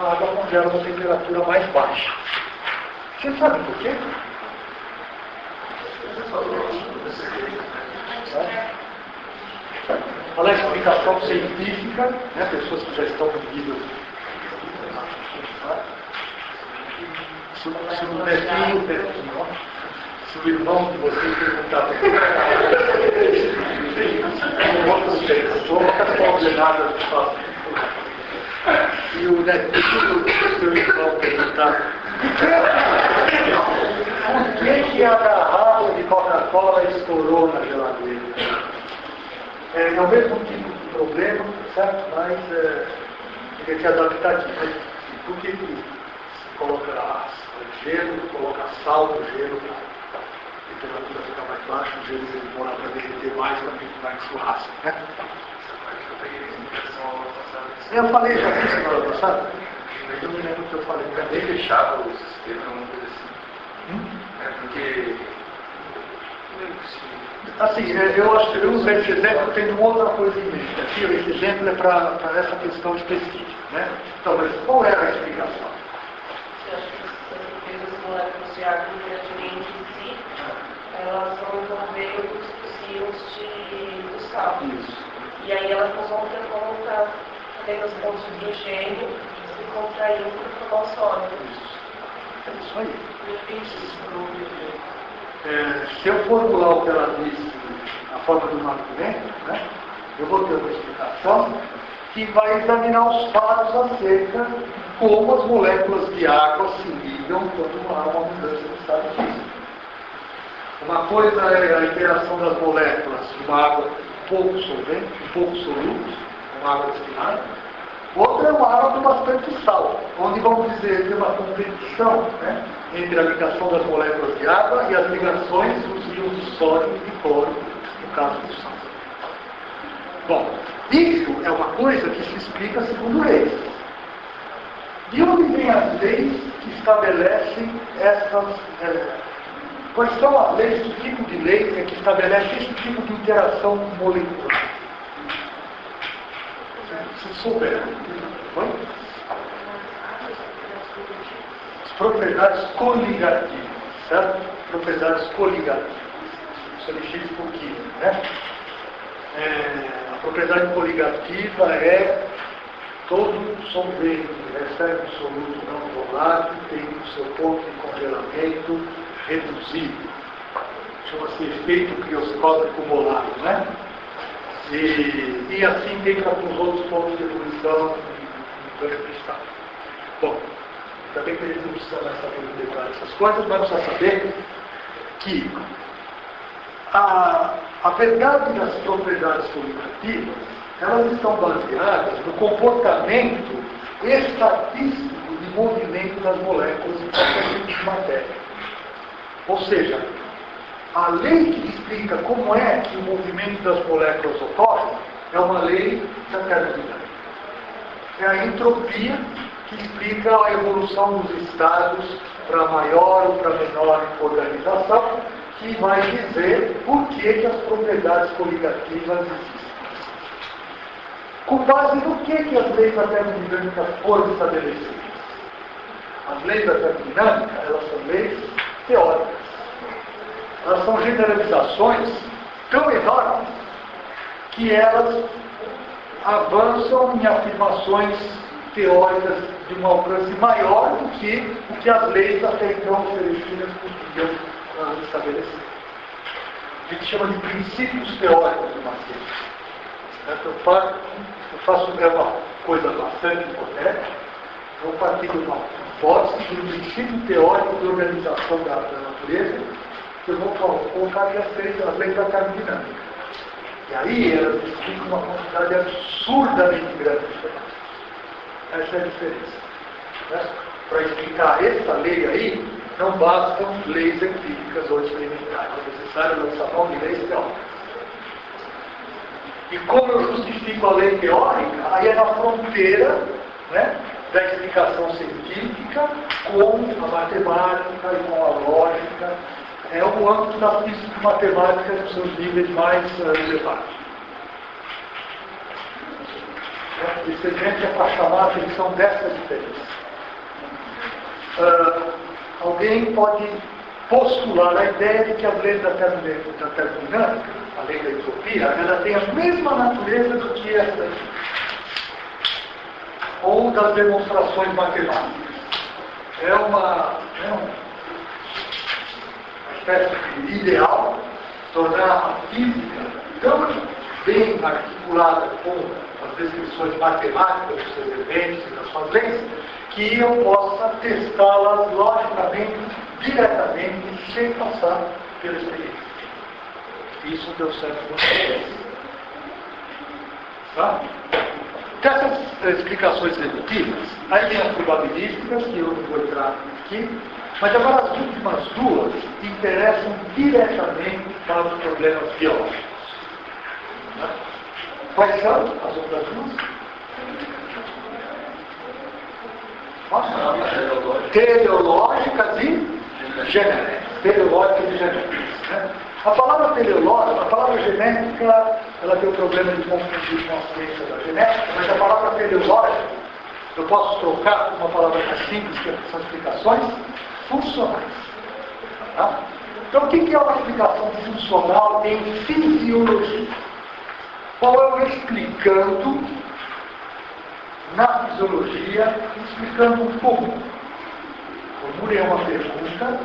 a água congela a uma temperatura mais baixa. Você sabe por quê? Olha a explicação científica, né? Pessoas que já estão no nível. Se o netinho, se o irmão de vocês perguntar para se o netinho do seu irmão perguntar por que a garrafa de Coca-Cola estourou na geladeira? É o mesmo tipo de problema, certo? Mas tem que adaptar aqui. Por que coloca gelo, coloca sal no gelo, a temperatura fica mais baixa, o gelo demora para derreter mais para continuar em churrasco, né? Eu falei já isso semana passada? Eu não me lembro o que eu falei. Também fechava o sistema, alguma coisa assim. Porque... Assim, eu acho que eu usei esse exemplo, tem uma outra coisa em mente. Aqui, esse exemplo é para essa questão específica, né? Então, mas qual era a explicação? Eu acho que as moléculas de água diretamente em si, elas vão envolver os possíveis do sal. Isso. E aí elas não vão ter conta apenas pontos de hidrogênio se contraindo para formar o sólido. É isso aí. Se eu formular o que ela disse na forma do argumento, né, eu vou ter uma explicação que vai examinar os fatos acerca de como as moléculas de água se ligam quando há uma mudança de estado físico. Uma coisa é a interação das moléculas de uma água pouco solvente, pouco solúvel, uma água destilada. Outra é uma água com bastante sal, onde vamos dizer tem uma competição, né, entre a ligação das moléculas de água e as ligações dos íons de sódio e cloro, no caso do sal. Bom, isso é uma coisa que se explica segundo leis. De onde vêm as leis que estabelecem essas... quais são as leis, que tipo de leis é que estabelece esse tipo de interação molecular? se souber. As propriedades coligativas, certo? Propriedades coligativas. Isso é ligeiro pouquinho, né? A propriedade coligativa é todo solvente, recebe um soluto não volátil, tem o seu ponto de congelamento reduzido. Chama-se efeito crioscópico molar, né? E assim tem para os outros pontos de evolução do cristal. Bom, também que a gente não precisa mais saber no detalhe essas coisas, mas precisa saber que a verdade das propriedades coligativas, elas estão baseadas no comportamento estatístico de movimento das moléculas em qualquer tipo de matéria. Ou seja, a lei que explica como é que o movimento das moléculas ocorre é uma lei da termodinâmica. É a entropia que explica a evolução dos estados para maior ou para menor organização, que vai dizer por que as propriedades coligativas existem. Com base no que as leis da termodinâmica foram estabelecidas? As leis da termodinâmica, elas são leis teóricas. Elas são generalizações tão enormes que elas avançam em afirmações teóricas de um alcance maior do que o que as leis até então oferecidas podiam estabelecer. A gente chama de princípios teóricos de uma ciência. Eu faço uma coisa bastante hipotética. Eu partir de uma hipótese de um princípio teórico de organização da natureza, que eu vou colocar aqui as leis da termodinâmica. E aí elas explicam uma quantidade absurdamente grande de informação. Essa é a diferença. Né? Para explicar essa lei aí, não bastam leis empíricas ou experimentais. É necessário lançar mão de leis teóricas. E como eu justifico a lei teórica, aí é na fronteira, né, da explicação científica com a matemática e com a lógica. É o âmbito da física e matemática nos seus níveis mais elevados. Esse exemplo é para chamar a atenção dessa diferença. Alguém pode postular a ideia de que as leis da termodinâmica, a lei da entropia, ela tem a mesma natureza do que essa aqui, ou das demonstrações matemáticas. É uma espécie de ideal, tornar a física tão bem articulada com as descrições matemáticas dos seus eventos e das suas leis, que eu possa testá-las logicamente, diretamente, sem passar pela experiência. Isso deu certo com vocês. Tá? Dessas explicações dedutivas, aí tem as probabilísticas, que eu não vou entrar aqui, mas agora as últimas duas interessam diretamente para os problemas biológicos. Tá? Quais são as outras duas? Teleológicas e genéticas. Teleológicas e genéticas. Né? A palavra teleológica, a palavra genética, ela tem o problema de confundir com a ciência da genética, mas a palavra teleológica, eu posso trocar por uma palavra mais simples, que são explicações funcionais. Tá? Então, o que é uma explicação funcional em fisiologia? Qual é o explicando na fisiologia, explicando um comum. Comum é uma pergunta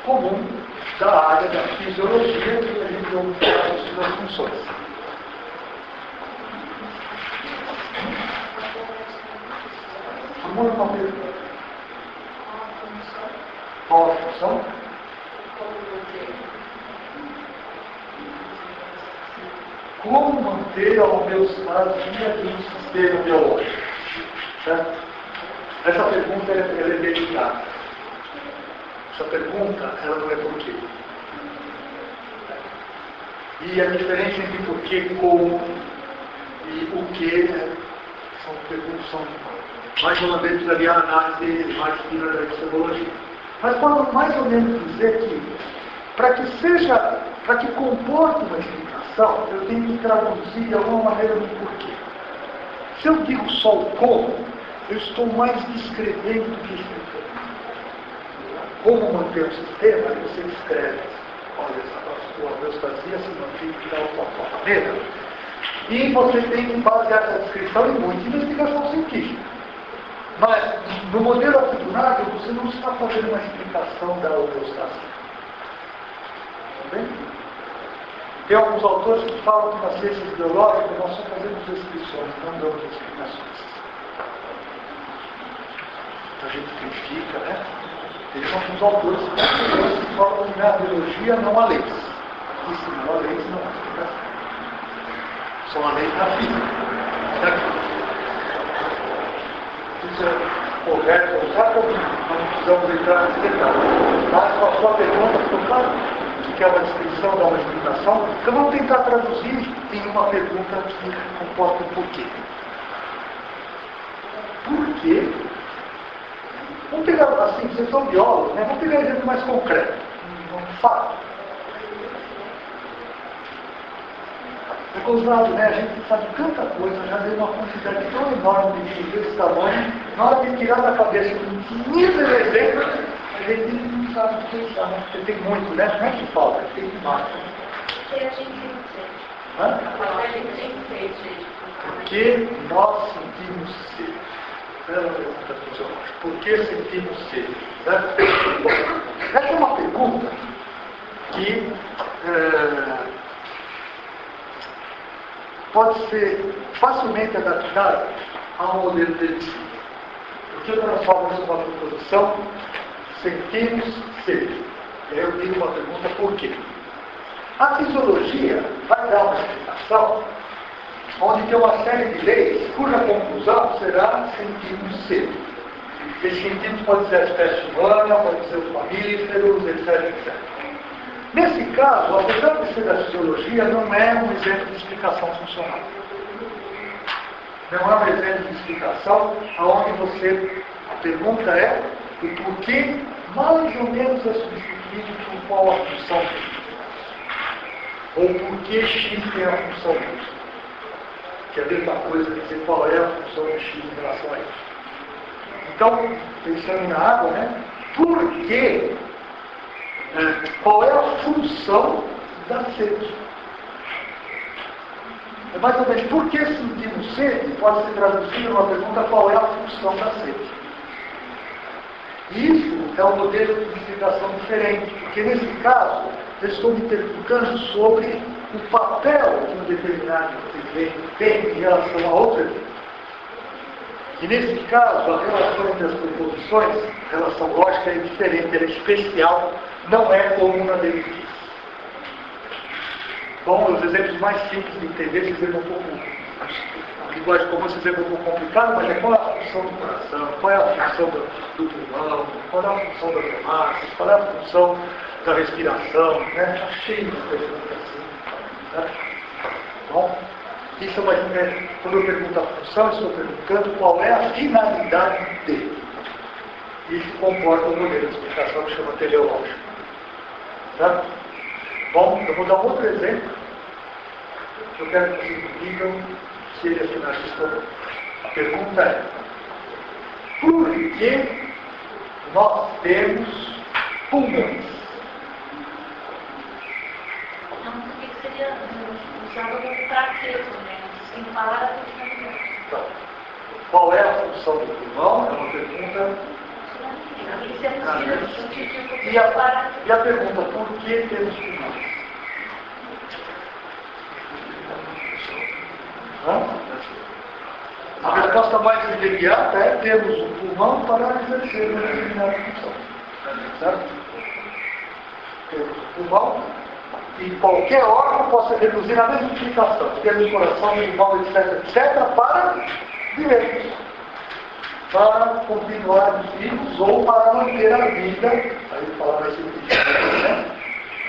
comum da área da fisiologia que a gente ouve falar das funções. Formula uma pergunta. Qual a função? Como manter a homeostasia de um sistema biológico? Certo? Essa pergunta ela é delicada. Essa pergunta ela não é por quê. E a diferença entre porquê, como e o que são perguntas, são mais uma vez precisaria a análise mais fina da epistemologia. Mas podemos mais ou menos dizer que para que comporte uma explicação, eu tenho que traduzir de alguma maneira no porquê. Se eu digo só o como, eu estou mais descrevendo do que explicando. Como manter o sistema, aí você descreve. Olha, a homeostasia se mantém de tal maneira. E você tem que basear essa descrição em muita investigação científica. Mas, no modelo atribunável, você não está fazendo uma explicação da homeostasia. Tá bem? Tem alguns autores que falam que nas ciências biológicas nós só fazemos descrições, não damos explicações. A gente critica, né? Tem alguns autores que falam que na biologia não há leis. E se não há leis, não há explicação. Só há leis na física. Certo? Isso é correto, já não precisamos entrar nesse detalhe. Mas com a sua pergunta, claro, que é uma descrição, dá uma explicação, então vamos tentar traduzir em uma pergunta que comporta um porquê. Por quê? Vamos pegar assim, vocês são biólogos, né? Vamos pegar um exemplo mais concreto, um fato. É gozado, né? A gente sabe tanta coisa, já deu uma quantidade tão enorme de livros desse tamanho, na hora de tirar da cabeça um mísero exemplo, a gente não sabe o que pensar, né? Porque tem muito, né? Não é que falta, tem demais. Porque nós sentimos sede. Por que sentimos sede? Essa é uma pergunta que pode ser facilmente adaptada a um modelo telecido. Porque eu transformo isso numa proposição, sentimos sede. E aí eu digo uma pergunta, por quê? A fisiologia vai dar uma explicação onde tem uma série de leis cuja conclusão será sentimos sede. Esse sentido pode ser a espécie humana, pode ser os mamíferos, etc. Nesse caso, apesar de ser da fisiologia, não é um exemplo de explicação funcional. Não é um exemplo de explicação onde você, a pergunta é o porquê mais ou menos é substituído por qual a função dele. Ou por que X tem a função Y. Que é a mesma coisa que dizer qual é a função de X em relação a isso. Então, pensando na água, né? Por que? Qual é a função da sede? É mais ou menos, por que sentimos sede? Pode ser traduzido numa pergunta, qual é a função da sede? Isso é um modelo de explicação diferente, porque nesse caso, eu estou me perguntando sobre o papel que um determinado evento tem em relação a outro evento. E nesse caso, a relação entre as proposições, a relação lógica é diferente, ela é especial, não é como na dedução. Bom, os exemplos mais simples de entender, esse exemplo é um pouco, a linguagem comum, esse exemplo é um pouco complicado, mas é qual é a função do coração, qual é a função do pulmão, qual é a função das hemácias, qual é a função da respiração, né? Está cheio de perguntas assim. Né? Bom, isso é uma, quando eu pergunto a função, eu estou perguntando qual é a finalidade dele. Isso comporta um modelo de explicação que chama teleológico. Tá? Bom, eu vou dar um outro exemplo. Eu quero que vocês me digam se ele afinal respondeu. A pergunta é: por que nós temos pulmões? Não, porque seria usado como fraqueza, né? Sem falar a questão. Então, qual é a função do pulmão? É uma pergunta. E a pergunta, por que temos pulmões? A resposta mais imediata é temos um pulmão para exercer uma determinada função. Certo? Temos um pulmão e qualquer órgão possa reduzir a mesma explicação. Temos coração, pulmão, etc. para vivermos. Para continuar vivos ou para manter a vida, aí falar mais cientificamente, né?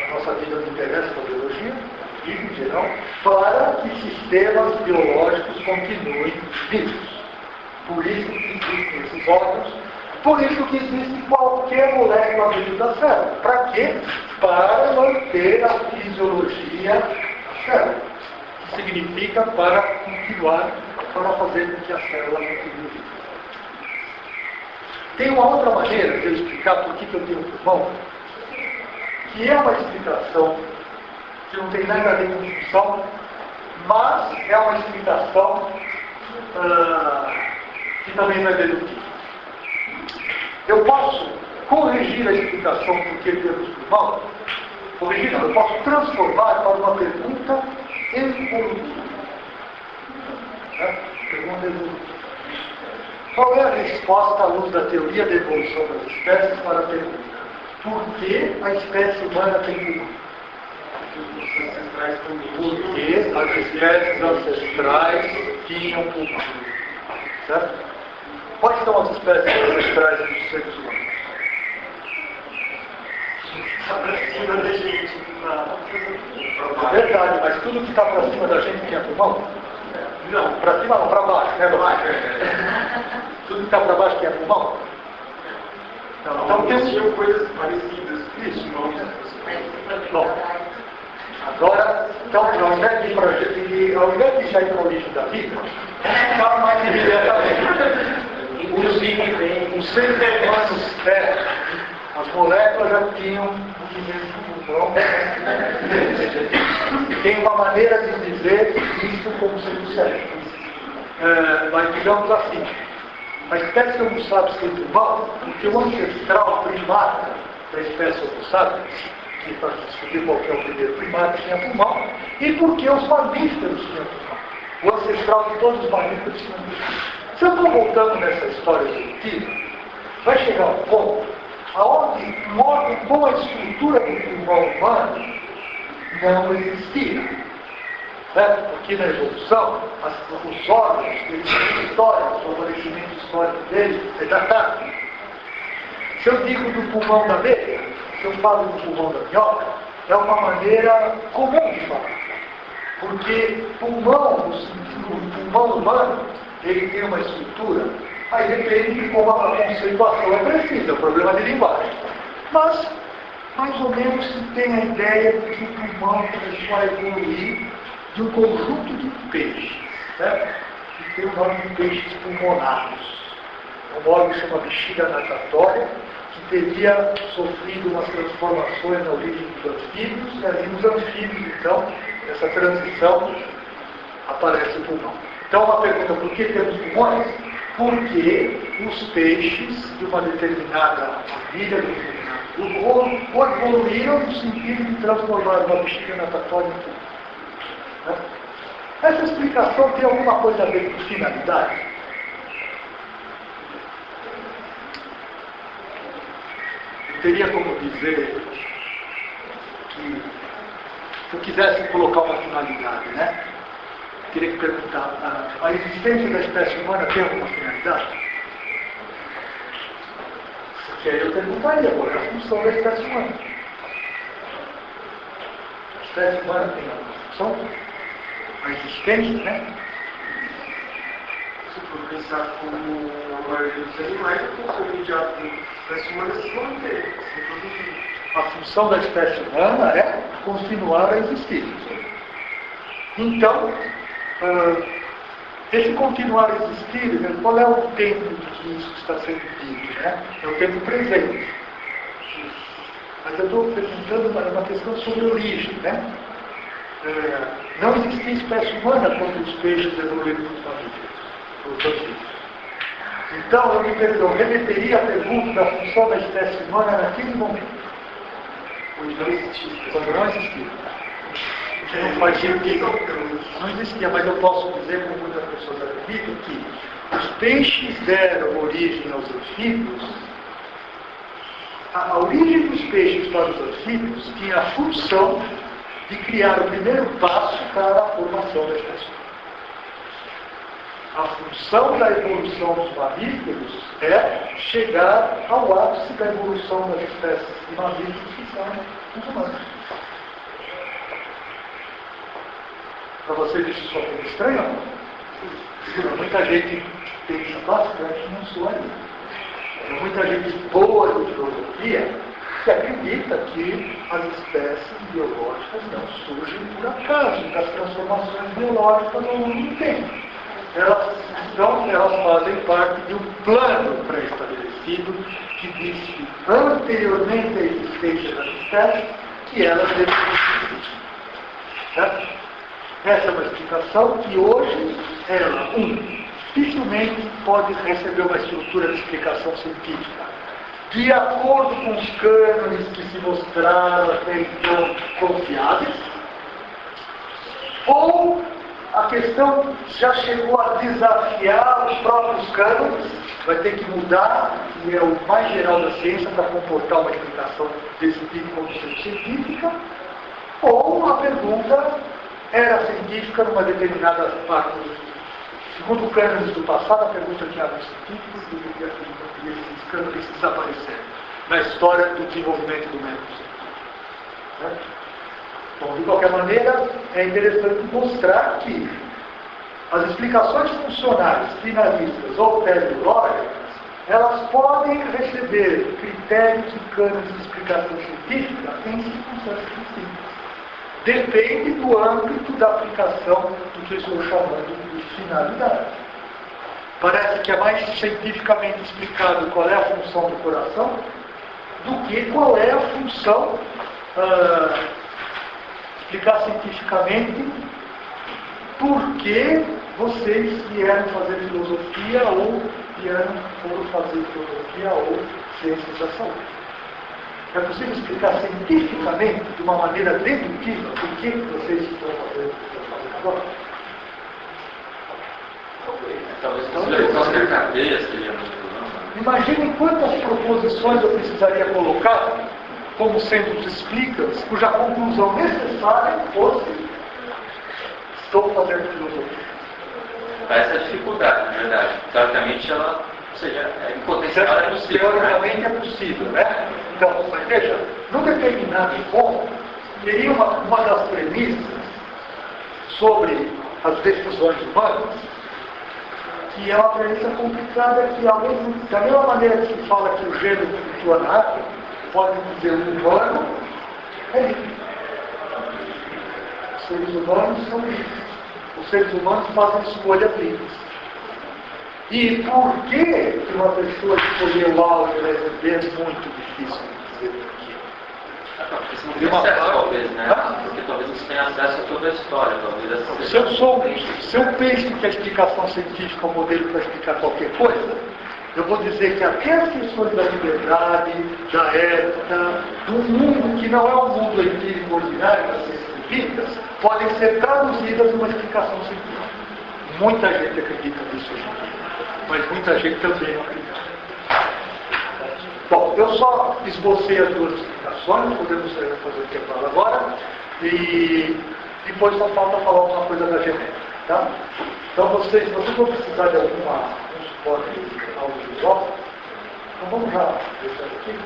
A nossa vida não interessa para a biologia, a vida em geral, para que sistemas biológicos continuem vivos. Por isso que existem esses órgãos, por isso que existe qualquer molécula dentro da célula. Para quê? Para manter a fisiologia da célula. Que significa para continuar para fazer com que a célula continue viva. Tem uma outra maneira de eu explicar por que eu tenho pulmão, que é uma explicação que não tem nada a ver com função, mas é uma explicação que também não é dedutiva. Eu posso corrigir a explicação por que temos pulmão, eu posso transformar para uma pergunta evolutiva. Pergunta evolutiva. Qual é a resposta à luz da teoria da evolução das espécies para a pergunta? Por que a espécie humana tem pulmão? Porque as espécies ancestrais tinham pulmão. Certo? Quais são as espécies ancestrais dos seres humanos? É verdade, mas tudo que está para cima da gente tinha pulmão? Não, para cima não, para baixo, né? Tudo que está para baixo tinha pulmão? Então tem coisas parecidas. Isso. Bom, agora, então, ao invés de já ir para a origem da vida, ficar mais imediatamente. Os seres humanos, as moléculas já tinham um pulmão. Tem uma maneira de dizer isso como sendo certo. Mas digamos assim, a espécie Homo sapiens tem pulmão porque o ancestral primata da espécie Homo sapiens, que para descobrir qual que é o primeiro primata, tinha pulmão, e porque os mamíferos tinham pulmão. O ancestral de todos os mamíferos tinha pulmão. Se eu estou voltando nessa história evolutiva, vai chegar um ponto aonde um órgão com a estrutura do pulmão humano não existia. Certo? Porque na evolução, os órgãos, eles têm história, o aparecimento histórico deles é datado. Se eu digo do pulmão da abelha, se eu falo do pulmão da minhoca, é uma maneira comum de falar. Porque pulmão, o pulmão humano, ele tem uma estrutura, aí depende de como a conceituação é precisa, é um problema de linguagem. Mas, mais ou menos, se tem a ideia de que o pulmão começou a evoluir de um conjunto de peixes, certo? Que tem o nome de peixes pulmonares. Um órgão que chama bexiga natatória, que teria sofrido umas transformações na origem dos anfíbios, e ali nos anfíbios, então, nessa transição, aparece o pulmão. Então, uma pergunta, por que temos pulmões? Porque os peixes de uma determinada família, de um determinado grupo, evoluíram no sentido de transformar uma bexiga natatória em pulmão. Essa explicação tem alguma coisa a ver com finalidade? Eu teria como dizer que, se eu quisesse colocar uma finalidade, né? Eu teria que perguntar, a existência da espécie humana tem alguma finalidade? Porque aí eu perguntaria, qual é a função da espécie humana? A espécie humana tem alguma função? A existência, né? Se for pensar como a maioria dos animais, a função imediata da espécie humana é se manter, se reproduzir. A função da espécie humana é continuar a existir. Então, esse continuar a existir, qual é o tempo de que isso está sendo dito? Né? É o tempo presente. Mas eu estou perguntando uma questão sobre origem, né? Não existia espécie humana quando os peixes evoluíram para os mamíferos. Então, eu remeteria a pergunta da função da espécie humana naquele momento. Onde não existia. Quando não existia. Não faz sentido. Não existia, mas eu posso dizer, como muitas pessoas acreditam, que os peixes deram origem aos anfíbios. A origem dos peixes para os anfíbios tinha a função de criar o primeiro passo para a formação da espécie. A função da evolução dos mamíferos é chegar ao ápice da evolução das espécies de mamíferos que são os humanos. Para vocês isso só foi estranho, não? Muita gente pensa bastante, não sou ainda. Muita gente boa de filosofia que acredita que as espécies biológicas não surgem por acaso das transformações biológicas ao longo do tempo. elas fazem parte de um plano pré-estabelecido que diz que anteriormente à existência das espécies, que elas devem existir. Certo? Essa é uma explicação que hoje ela, dificilmente pode receber uma estrutura de explicação científica. De acordo com os cânones que se mostraram até então confiáveis, ou a questão já chegou a desafiar os próprios cânones, vai ter que mudar, e é o mais geral da ciência, para comportar uma explicação desse tipo como científica, ou a pergunta era científica numa determinada parte. Segundo cânones do passado, a pergunta tinha sido científica e esses cânones desapareceram na história do desenvolvimento do método. Bom, de qualquer maneira, é interessante mostrar que as explicações funcionais, finalistas ou teleológicas, elas podem receber critérios e cânones de explicação científica em circunstâncias distintas. Depende do âmbito da aplicação do que eu estou chamando de finalidade. Parece que é mais cientificamente explicado qual é a função do coração do que qual é a função explicar cientificamente por que vocês vieram fazer filosofia ou foram fazer filosofia ou ciências da saúde. É possível explicar cientificamente, de uma maneira dedutiva, por que vocês estão fazendo agora? Talvez cadeia seria muito. Imaginem quantas proposições eu precisaria colocar como sendo explícadas, cuja conclusão necessária fosse: estou fazendo filosofia. Essa é a dificuldade, na verdade. Teoricamente, ela, ou seja, em potencial é possível. Teoricamente é possível, né? Então, mas veja, num determinado ponto, teria uma das premissas sobre as decisões humanas, que é uma premissa complicada, que da mesma maneira que se fala que o gênero flutua na água, pode dizer o humano é livre. Os seres humanos são livres. Os seres humanos fazem escolhas livres. E por que uma pessoa escolheu A ao invés de B é muito difícil de dizer por quê. Porque você não tem acesso, talvez, né? Porque talvez você tenha acesso a toda a história. Talvez se eu penso que a explicação científica é um modelo para explicar qualquer coisa, eu vou dizer que até as questões da liberdade, da ética, do mundo que não é um mundo empírico ordinário das ciências empíricas, podem ser traduzidas numa explicação científica. Muita gente acredita nisso hoje em dia, mas muita gente também não acredita. Bom, eu só esbocei as duas explicações, podemos fazer o que eu falo agora, e depois só falta falar alguma coisa da genética. Tá? Então vocês vão precisar de algum suporte audiovisual, então vamos já deixar aqui.